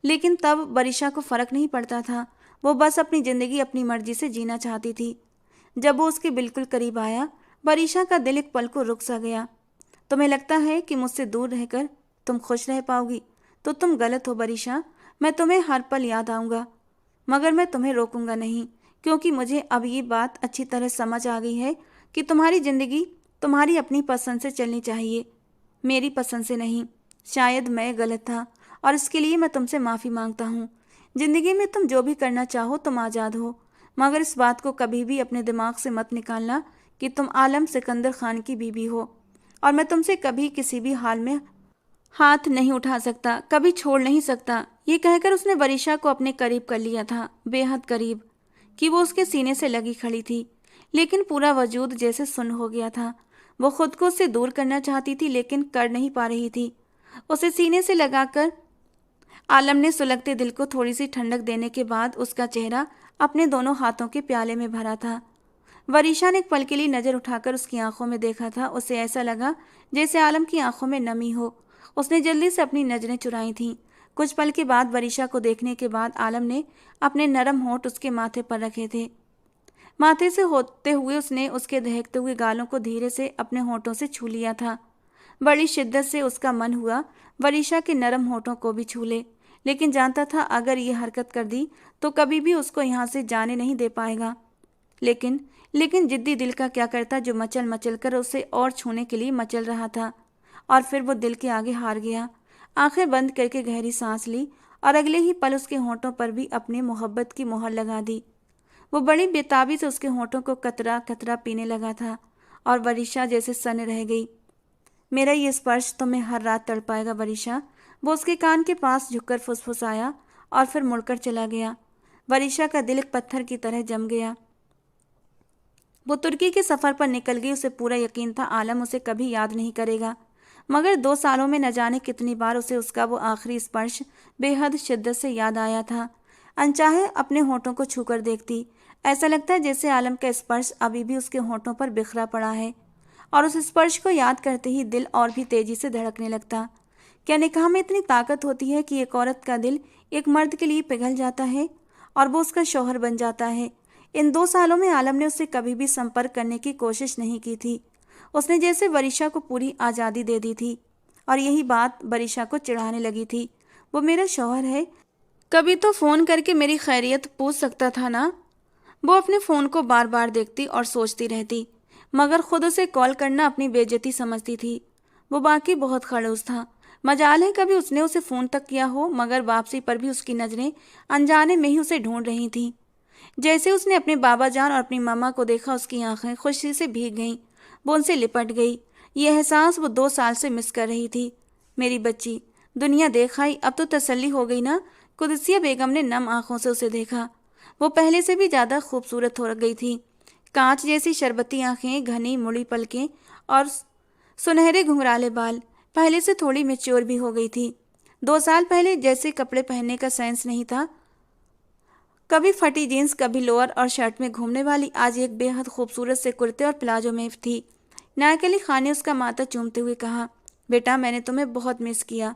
लेकिन तब बरीशा को फर्क नहीं पड़ता था। वो बस अपनी ज़िंदगी अपनी मर्जी से जीना चाहती थी। जब वो उसके बिल्कुल करीब आया, बरीशा का दिल एक पल को रुक सा गया। तुम्हें लगता है कि मुझसे दूर रहकर तुम खुश रह पाओगी, तो तुम गलत हो बरीशा। मैं तुम्हें हर पल याद आऊँगा, मगर मैं तुम्हें रोकूंगा नहीं, क्योंकि मुझे अब ये बात अच्छी तरह समझ आ गई है कि तुम्हारी ज़िंदगी तुम्हारी अपनी पसंद से चलनी चाहिए, मेरी पसंद से नहीं। शायद मैं गलत था और इसके लिए मैं तुमसे माफ़ी मांगता हूँ। ज़िंदगी में तुम जो भी करना चाहो तुम आज़ाद हो, मगर इस बात को कभी भी अपने दिमाग से मत निकालना कि तुम आलम सिकंदर खान की बीवी हो, और मैं तुमसे कभी किसी भी हाल में हाथ नहीं उठा सकता, कभी छोड़ नहीं सकता। ये कहकर उसने बरीशा को अपने करीब कर लिया था, बेहद करीब, कि वो उसके सीने से लगी खड़ी थी। लेकिन पूरा वजूद जैसे सुन्न हो गया था। वो खुद को उससे दूर करना चाहती थी, लेकिन कर नहीं पा रही थी। उसे सीने से लगाकर आलम ने सुलगते दिल को थोड़ी सी ठंडक देने के बाद उसका चेहरा अपने दोनों हाथों के प्याले में भरा था। वरीशा ने एक पल के लिए नज़र उठाकर उसकी आंखों में देखा था। उसे ऐसा लगा जैसे आलम की आंखों में नमी हो। उसने जल्दी से अपनी नज़रें चुराई थीं। कुछ पल के बाद वरीशा को देखने के बाद आलम ने अपने नरम होंठ उसके माथे पर रखे थे। माथे से होते हुए उसने उसके दहकते हुए गालों को धीरे से अपने होंठों से छू लिया था। बड़ी शिद्दत से उसका मन हुआ वरीशा के नरम होंठों को भी छू ले, लेकिन जानता था अगर ये हरकत कर दी तो कभी भी उसको यहाँ से जाने नहीं दे पाएगा। लेकिन जिद्दी दिल का क्या करता, जो मचल मचल कर उसे और छूने के लिए मचल रहा था। और फिर वो दिल के आगे हार गया। आंखें बंद करके गहरी सांस ली और अगले ही पल उसके होंठों पर भी अपनी मोहब्बत की मोहर लगा दी। वो बड़ी बेताबी से उसके होंठों को कतरा कतरा पीने लगा था और वरीशा जैसे सन रह गई। मेरा ये स्पर्श तुम्हें हर रात तड़पाएगा वरीशा, वो उसके कान के पास झुककर फुसफुसाया और फिर मुड़कर चला गया। वरीशा का दिल एक पत्थर की तरह जम गया। वो तुर्की के सफ़र पर निकल गई। उसे पूरा यकीन था आलम उसे कभी याद नहीं करेगा, मगर 2 सालों में न जाने कितनी बार उसे उसका वो आखिरी स्पर्श बेहद शिद्दत से याद आया था। अनचाहे अपने होंठों को छूकर देखती, ऐसा लगता है जैसे आलम का स्पर्श अभी भी उसके होंठों पर बिखरा पड़ा है, और उस स्पर्श को याद करते ही दिल और भी तेजी से धड़कने लगता। क्या निकाह में इतनी ताकत होती है कि एक औरत का दिल एक मर्द के लिए पिघल जाता है और वो उसका शौहर बन जाता है। इन 2 सालों में आलम ने उससे कभी भी संपर्क करने की कोशिश नहीं की थी। उसने जैसे वरीशा को पूरी आज़ादी दे दी थी, और यही बात वरीशा को चिढ़ाने लगी थी। वो मेरा शौहर है, कभी तो फ़ोन करके मेरी खैरियत पूछ सकता था ना। वो अपने फ़ोन को बार बार देखती और सोचती रहती, मगर खुद उसे कॉल करना अपनी बेइज्जती समझती थी। वो बाकी बहुत खड़ूस था। मजाल है कभी उसने उसे फ़ोन तक किया हो, मगर वापसी पर भी उसकी नज़रें अनजाने में ही उसे ढूंढ रही थीं। जैसे उसने अपने बाबा जान और अपनी मामा को देखा, उसकी आंखें खुशी से भीग गईं। वो उनसे लिपट गई। ये एहसास वो 2 साल से मिस कर रही थी। मेरी बच्ची, दुनिया देख आई, अब तो तसल्ली हो गई ना। कुदसिया बेगम ने नम आंखों से उसे देखा। वो पहले से भी ज़्यादा खूबसूरत हो गई थी। कांच जैसी शरबती आंखें, घनी मुड़ी पलकें और सुनहरे घुंघराले बाल। पहले से थोड़ी मैच्योर भी हो गई थी। 2 साल पहले जैसे कपड़े पहनने का सेंस नहीं था, कभी फटी जीन्स कभी लोअर और शर्ट में घूमने वाली, आज एक बेहद खूबसूरत से कुर्ते और प्लाजो में थी। नायक अली खान ने उसका माथा चूमते हुए कहा, बेटा मैंने तुम्हें बहुत मिस किया।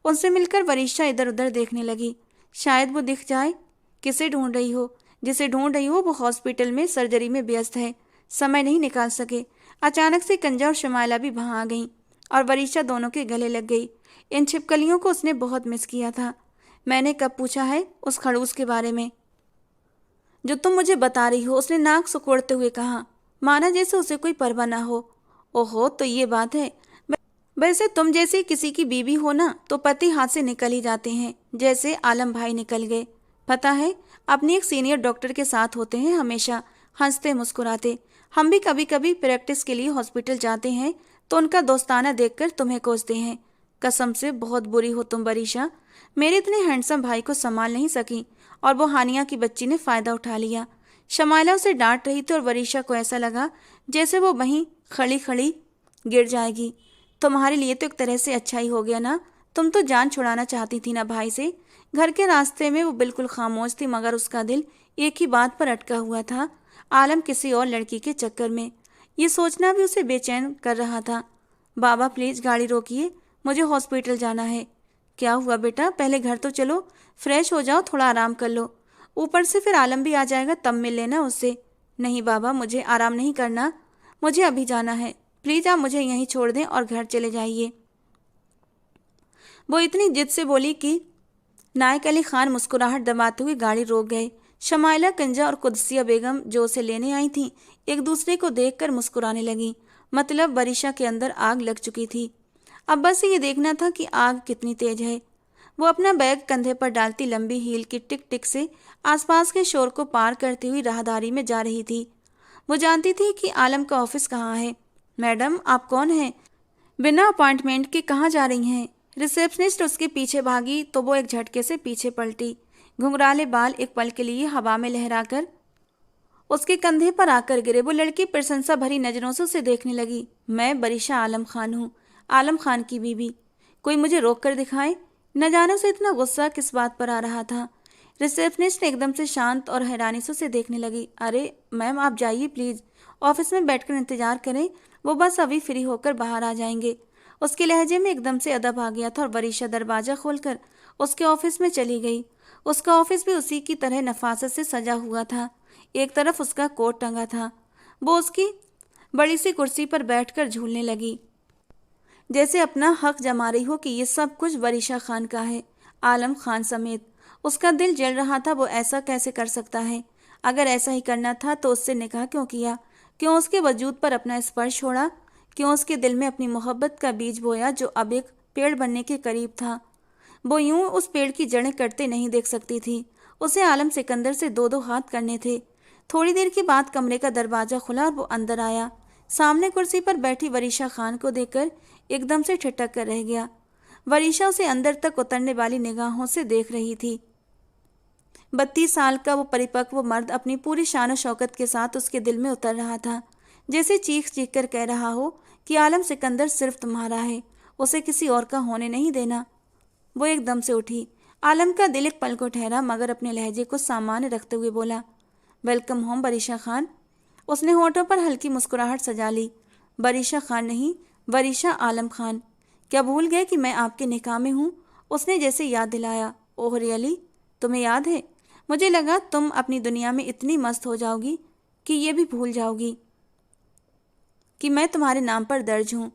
उनसे मिलकर वरीशा इधर उधर देखने लगी। शायद वो दिख जाए। किसे ढूंढ रही हो? जिसे ढूंढ रही हो वो हॉस्पिटल में सर्जरी में व्यस्त है, समय नहीं निकाल सके। अचानक से कंजा और शमाइला भी वहाँ आ गईं और वरीशा दोनों के गले लग गई। इन छिपकलियों को उसने बहुत मिस किया था। मैंने कब पूछा है उस खड़ूस के बारे में जो तुम मुझे बता रही हो? उसने नाक सिकोड़ते हुए कहा, माना जैसे उसे कोई परवाह ना हो। ओहो, तो ये बात है। वैसे तुम जैसे किसी की बीवी हो ना तो पति हाथ से निकल ही जाते हैं, जैसे आलम भाई निकल गए। पता है, अपनी एक सीनियर डॉक्टर के साथ होते हैं हमेशा हंसते मुस्कुराते। हम भी कभी कभी प्रैक्टिस के लिए हॉस्पिटल जाते हैं तो उनका दोस्ताना देखकर तुम्हें कोसते हैं। कसम से बहुत बुरी हो तुम बरीशा। मेरे इतने हैंडसम भाई को संभाल नहीं सकी और वो हानिया की बच्ची ने फायदा उठा लिया। शमाइला उसे डांट रही थी और वरीशा को ऐसा लगा जैसे वो वहीं खड़ी खड़ी गिर जाएगी। तुम्हारे लिए तो एक तरह से अच्छा ही हो गया ना। तुम तो जान छुड़ाना चाहती थी ना भाई से। घर के रास्ते में वो बिल्कुल खामोश थी, मगर उसका दिल एक ही बात पर अटका हुआ था, आलम किसी और लड़की के चक्कर में। ये सोचना भी उसे बेचैन कर रहा था। बाबा प्लीज गाड़ी रोकिए, मुझे हॉस्पिटल जाना है। क्या हुआ बेटा, पहले घर तो चलो, फ्रेश हो जाओ, थोड़ा आराम कर लो। ऊपर से फिर आलम भी आ जाएगा, तब मिल लेना उससे। नहीं बाबा, मुझे आराम नहीं करना, मुझे अभी जाना है। प्लीज आप मुझे यहीं छोड़ दें और घर चले जाइए। वो इतनी जिद से बोली कि नायक अली खान मुस्कुराहट दबाते हुए गाड़ी रोक गए। शमाइला, कंजा और कुदसिया बेगम जो उसे लेने आई थीं, एक दूसरे को देखकर मुस्कुराने लगी। मतलब बरीशा के अंदर आग लग चुकी थी। अब बस ये देखना था कि आग कितनी तेज है। वो अपना बैग कंधे पर डालती लंबी हील की टिक टिक से आसपास के शोर को पार करती हुई राहदारी में जा रही थी। वो जानती थी कि आलम का ऑफिस कहाँ है। मैडम, आप कौन हैं? बिना अपॉइंटमेंट के कहाँ जा रही हैं? रिसेप्शनिस्ट उसके पीछे भागी तो वो एक झटके से पीछे पलटी। घुंघराले बाल एक पल के लिए हवा में लहराकर उसके कंधे पर आकर गिरे। वो लड़की प्रशंसा भरी नजरों से उसे देखने लगी। मैं बरीशा आलम खान हूँ, आलम खान की बीवी। कोई मुझे रोक कर दिखाए। न जाने उसे इतना गुस्सा किस बात पर आ रहा था। रिसेप्शनिस्ट एकदम से शांत और हैरानी से उसे देखने लगी। अरे मैम, आप जाइए प्लीज, ऑफिस में बैठकर इंतजार करें, वो बस अभी फ्री होकर बाहर आ जाएंगे। उसके लहजे में एकदम से अदब आ गया था और बरीशा दरवाजा खोलकर उसके ऑफिस में चली गई। उसका ऑफिस भी उसी की तरह नफासत से सजा हुआ था। एक तरफ उसका कोट टंगा था। वो उसकी बड़ी सी कुर्सी पर बैठकर झूलने लगी, जैसे अपना हक जमा रही हो कि ये सब कुछ बरीशा खान का है, आलम खान समेत। उसका दिल जल रहा था। वो ऐसा कैसे कर सकता है? अगर ऐसा ही करना था तो उससे निकाह क्यों किया? क्यों उसके वजूद पर अपना स्पर्श छोड़ा? क्यों उसके दिल में अपनी मोहब्बत का बीज बोया जो अब एक पेड़ बनने के करीब था? वो यूं उस पेड़ की जड़ें कटते नहीं देख सकती थी। उसे आलम सिकंदर से दो दो हाथ करने थे। थोड़ी देर के बाद कमरे का दरवाजा खुला और वो अंदर आया। सामने कुर्सी पर बैठी वरीशा खान को देखकर एकदम से ठिठक कर रह गया। वरीशा उसे अंदर तक उतरने वाली निगाहों से देख रही थी। 32 साल का वो परिपक्व मर्द अपनी पूरी शान शौकत के साथ उसके दिल में उतर रहा था, जैसे चीख चीख कर कह रहा हो कि आलम सिकंदर सिर्फ तुम्हारा है, उसे किसी और का होने नहीं देना। वो एकदम से उठी। आलम का दिल एक पल को ठहरा, मगर अपने लहजे को सामान्य रखते हुए बोला, वेलकम होम बरीशा खान। उसने होठों पर हल्की मुस्कुराहट सजा ली। बरीशा खान नहीं, बरीशा आलम खान। क्या भूल गए कि मैं आपके निकाह में हूँ? उसने जैसे याद दिलाया। ओह रियली, तुम्हें याद है? मुझे लगा तुम अपनी दुनिया में इतनी मस्त हो जाओगी कि ये भी भूल जाओगी कि मैं तुम्हारे नाम पर दर्ज हूँ।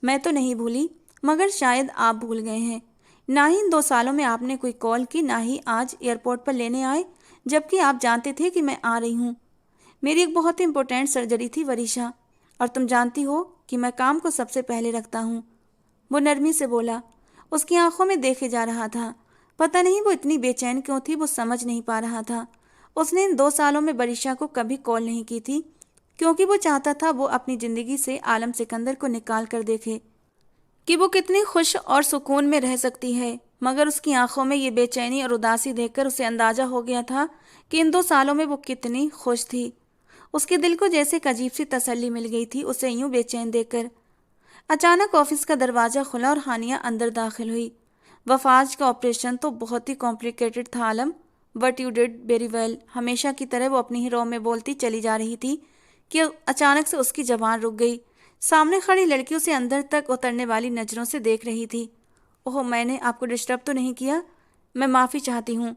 मैं तो नहीं भूली, मगर शायद आप भूल गए हैं। ना ही इन 2 सालों में आपने कोई कॉल की, ना ही आज एयरपोर्ट पर लेने आए, जबकि आप जानते थे कि मैं आ रही हूँ। मेरी एक बहुत ही इंपॉर्टेंट सर्जरी थी वरीशा, और तुम जानती हो कि मैं काम को सबसे पहले रखता हूँ। वो नरमी से बोला। उसकी आंखों में देखे जा रहा था। पता नहीं वो इतनी बेचैन क्यों थी, वो समझ नहीं पा रहा था। उसने इन 2 सालों में बरीशा को कभी कॉल नहीं की थी, क्योंकि वो चाहता था वो अपनी ज़िंदगी से आलम सिकंदर को निकाल कर देखे कि वो कितनी खुश और सुकून में रह सकती है। मगर उसकी आंखों में ये बेचैनी और उदासी देखकर उसे अंदाजा हो गया था कि इन 2 सालों में वो कितनी खुश थी। उसके दिल को जैसे एक अजीब सी तसल्ली मिल गई थी उसे यूं बेचैन देखकर। अचानक ऑफिस का दरवाज़ा खुला और हानिया अंदर दाखिल हुई। वफाज का ऑपरेशन तो बहुत ही कॉम्प्लिकेटेड था Alam, but you did very well. हमेशा की तरह वो अपनी ही रो में बोलती चली जा रही थी कि अचानक से उसकी जबान रुक गई। सामने खड़ी लड़की उसे अंदर तक उतरने वाली नज़रों से देख रही थी। ओह, मैंने आपको डिस्टर्ब तो नहीं किया? मैं माफ़ी चाहती हूँ।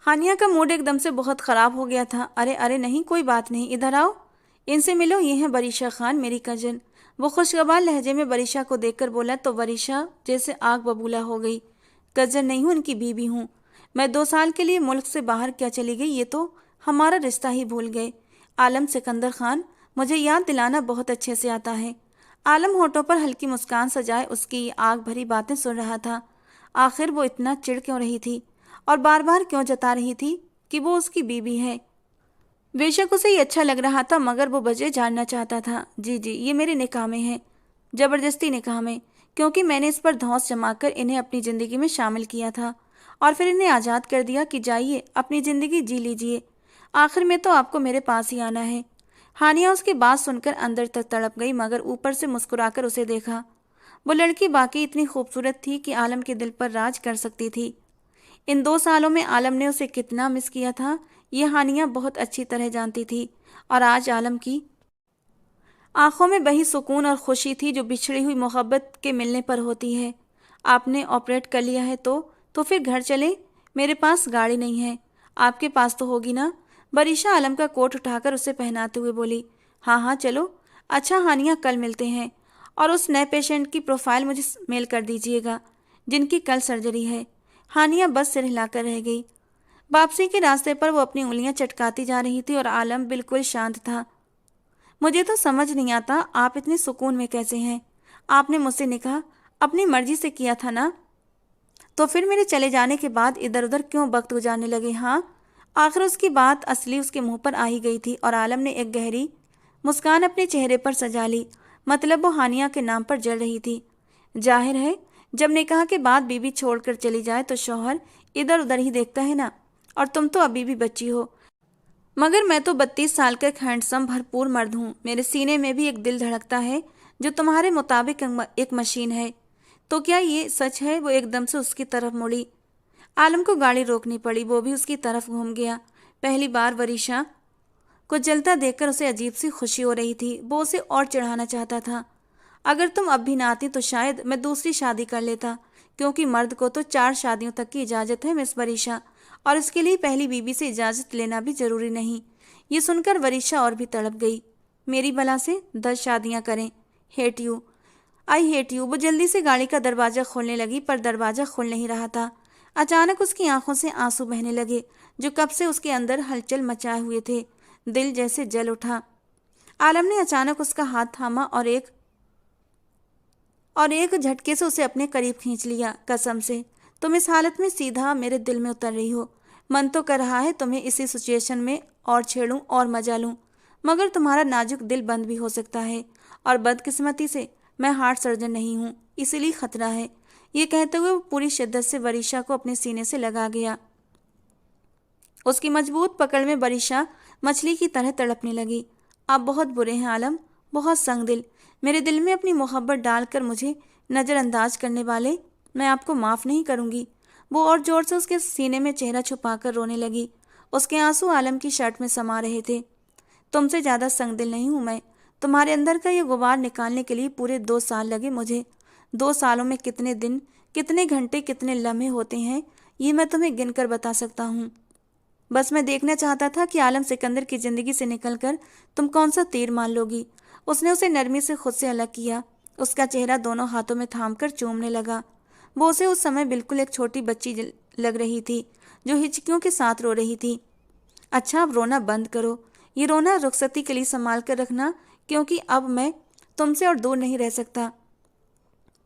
हानिया का मूड एकदम से बहुत ख़राब हो गया था। अरे अरे नहीं, कोई बात नहीं, इधर आओ, इनसे मिलो, ये हैं बरीशा खान, मेरी कजन। वो खुशगवार लहजे में बरीशा को देखकर बोला तो बरीशा जैसे आग बबूला हो गई। कजन नहीं हूँ, उनकी बीवी हूँ। मैं 2 साल के लिए मुल्क से बाहर क्या चली गई, ये तो हमारा रिश्ता ही भूल गए। आलम सिकंदर खान, मुझे याद दिलाना बहुत अच्छे से आता है। आलम होठों पर हल्की मुस्कान सजाए उसकी आग भरी बातें सुन रहा था। आखिर वो इतना चिढ़ क्यों रही थी और बार बार क्यों जता रही थी कि वो उसकी बीवी है। बेशक उसे ये अच्छा लग रहा था, मगर वो वजह जानना चाहता था। जी जी, ये मेरे निकाह में है, जबरदस्ती निकाह में, क्योंकि मैंने इस पर धौंस जमाकर इन्हें अपनी ज़िंदगी में शामिल किया था और फिर इन्हें आज़ाद कर दिया कि जाइए अपनी ज़िंदगी जी लीजिए, आखिर में तो आपको मेरे पास ही आना है। हानिया उसकी बात सुनकर अंदर तक तड़प गई, मगर ऊपर से मुस्कुराकर उसे देखा। वो लड़की बाकी इतनी खूबसूरत थी कि आलम के दिल पर राज कर सकती थी। इन 2 सालों में आलम ने उसे कितना मिस किया था, ये हानिया बहुत अच्छी तरह जानती थी। और आज आलम की आंखों में वही सुकून और खुशी थी जो बिछड़ी हुई मोहब्बत के मिलने पर होती है। आपने ऑपरेट कर लिया है तो फिर घर चले। मेरे पास गाड़ी नहीं है, आपके पास तो होगी ना। बरीशा आलम का कोट उठाकर उसे पहनाते हुए बोली। हाँ हाँ चलो। अच्छा हानिया, कल मिलते हैं और उस नए पेशेंट की प्रोफाइल मुझे मेल कर दीजिएगा जिनकी कल सर्जरी है। हानिया बस सिर हिलाकर रह गई। वापसी के रास्ते पर वो अपनी उंगलियां चटकाती जा रही थी और आलम बिल्कुल शांत था। मुझे तो समझ नहीं आता आप इतने सुकून में कैसे हैं। आपने मुझसे निकाह अपनी मर्जी से किया था ना, तो फिर मेरे चले जाने के बाद इधर उधर क्यों वक्त गुजारने लगे। हाँ, आखिर उसकी बात असली उसके मुंह पर आ ही गई थी और आलम ने एक गहरी मुस्कान अपने चेहरे पर सजा ली। मतलब वो हानिया के नाम पर जल रही थी। जाहिर है, जब निकाह के बाद बीवी छोड़कर चली जाए तो शौहर इधर उधर ही देखता है ना। और तुम तो अभी भी बच्ची हो, मगर मैं तो 32 साल का एक हैंडसम भरपूर मर्द हूँ। मेरे सीने में भी एक दिल धड़कता है जो तुम्हारे मुताबिक एक मशीन है। तो क्या ये सच है? वो एकदम से उसकी तरफ मुड़ी। आलम को गाड़ी रोकनी पड़ी, वो भी उसकी तरफ घूम गया। पहली बार वरीशा को जलता देखकर उसे अजीब सी खुशी हो रही थी। वो उसे और चढ़ाना चाहता था। अगर तुम अब भी ना आती तो शायद मैं दूसरी शादी कर लेता, क्योंकि मर्द को तो 4 शादियों तक की इजाज़त है मिस वरीशा, और इसके लिए पहली बीवी से इजाज़त लेना भी जरूरी नहीं। ये सुनकर वरीशा और भी तड़प गई। मेरी भला से 10 शादियां करें। Hate you, I hate you. वो जल्दी से गाड़ी का दरवाज़ा खोलने लगी, पर दरवाज़ा खुल नहीं रहा था। अचानक उसकी आंखों से आंसू बहने लगे जो कब से उसके अंदर हलचल मचाए हुए थे। दिल जैसे जल उठा। आलम ने अचानक उसका हाथ थामा और एक झटके से उसे अपने करीब खींच लिया। कसम से तुम इस हालत में सीधा मेरे दिल में उतर रही हो। मन तो कर रहा है तुम्हें इसी सिचुएशन में और छेड़ूं और मजा लूं, मगर तुम्हारा नाजुक दिल बंद भी हो सकता है, और बदकिस्मती से मैं हार्ट सर्जन नहीं हूं, इसीलिए खतरा है। ये कहते हुए वो पूरी शिद्दत से वरीशा को अपने सीने से लगा गया। उसकी मजबूत पकड़ में वरीशा मछली की तरह तड़पने लगी। आप बहुत बुरे हैं आलम, बहुत संगदिल। मेरे दिल में अपनी मोहब्बत डालकर मुझे नज़रअंदाज करने वाले, मैं आपको माफ़ नहीं करूंगी। वो और जोर से उसके सीने में चेहरा छुपाकर रोने लगी। उसके आंसू आलम की शर्ट में समा रहे थे। तुमसे ज़्यादा संगदिल नहीं हूँ मैं। तुम्हारे अंदर का ये गुबार निकालने के लिए पूरे 2 साल लगे मुझे। 2 सालों में कितने दिन, कितने घंटे, कितने लम्हे होते हैं, ये मैं तुम्हें गिनकर बता सकता हूँ। बस मैं देखना चाहता था कि आलम सिकंदर की जिंदगी से निकलकर तुम कौन सा तीर मार लोगी। उसने उसे नरमी से खुद से अलग किया, उसका चेहरा दोनों हाथों में थामकर चूमने लगा। वो उसे उस समय बिल्कुल एक छोटी बच्ची लग रही थी जो हिचकियों के साथ रो रही थी। अच्छा, अब रोना बंद करो। ये रोना रुखसती के लिए संभाल कर रखना, क्योंकि अब मैं तुमसे और दूर नहीं रह सकता।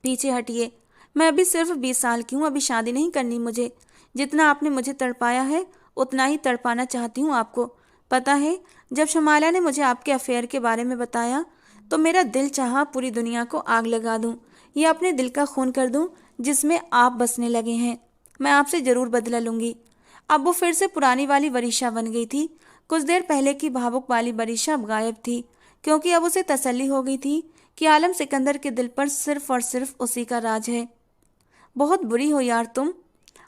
पीछे हटिए। मैं अभी सिर्फ 20 साल की हूँ, अभी शादी नहीं करनी मुझे। जितना आपने मुझे तड़पाया है उतना ही तड़पाना चाहती हूँ आपको। पता है, जब शमाला ने मुझे आपके अफेयर के बारे में बताया तो मेरा दिल चाहा पूरी दुनिया को आग लगा दूँ, या अपने दिल का खून कर दूँ जिसमें आप बसने लगे हैं। मैं आपसे ज़रूर बदला लूँगी। अब वो फिर से पुरानी वाली वरीशा बन गई थी। कुछ देर पहले की भावुक वाली वरीशा अब गायब थी, क्योंकि अब उसे तसल्ली हो गई थी कि आलम सिकंदर के दिल पर सिर्फ और सिर्फ उसी का राज है। बहुत बुरी हो यार तुम।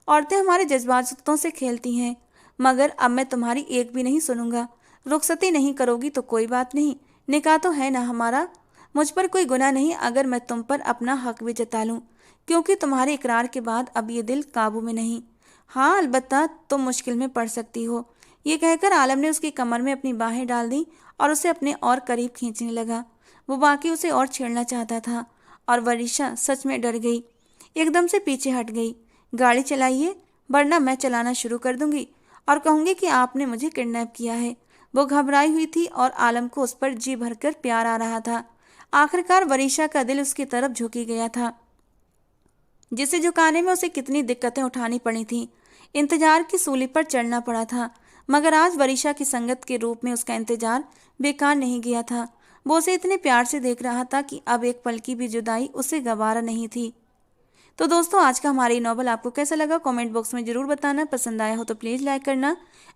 औरतें हमारे जज्बातों से खेलती हैं, मगर अब मैं तुम्हारी एक भी नहीं सुनूंगा। रुखसती नहीं करोगी तो कोई बात नहीं, निकाह तो है ना हमारा। मुझ पर कोई गुनाह नहीं अगर मैं तुम पर अपना हक भी जता लूँ, क्योंकि तुम्हारे इकरार के बाद अब ये दिल काबू में नहीं। हाँ, अलबत्ता तुम मुश्किल में पड़ सकती हो। ये कहकर आलम ने उसकी कमर में अपनी बाहें डाल दी और उसे अपने और करीब खींचने लगा। वो बाकी उसे और छेड़ना चाहता था, और वरीशा सच में डर गई, एकदम से पीछे हट गई। गाड़ी चलाइए, वरना मैं चलाना शुरू कर दूंगी और कहूंगी कि आपने मुझे किडनैप किया है। वो घबराई हुई थी और आलम को उस पर जी भरकर प्यार आ रहा था। आखिरकार वरीशा का दिल उसकी तरफ झुकी गया था, जिसे झुकाने में उसे कितनी दिक्कतें उठानी पड़ी थीं। इंतजार की सूली पर चढ़ना पड़ा था, मगर आज वरीशा की संगत के रूप में उसका इंतजार बेकार नहीं गया था। वो उसे इतने प्यार से देख रहा था कि अब एक पल की भी जुदाई उसे गवारा नहीं थी। तो दोस्तों, आज का हमारा ये नॉवल आपको कैसा लगा कमेंट बॉक्स में जरूर बताना। पसंद आया हो तो प्लीज़ लाइक करना।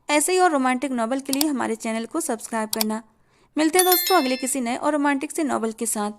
ऐसे ही और रोमांटिक नॉवल के लिए हमारे चैनल को सब्सक्राइब करना। मिलते हैं दोस्तों अगले किसी नए और रोमांटिक से नॉवल के साथ।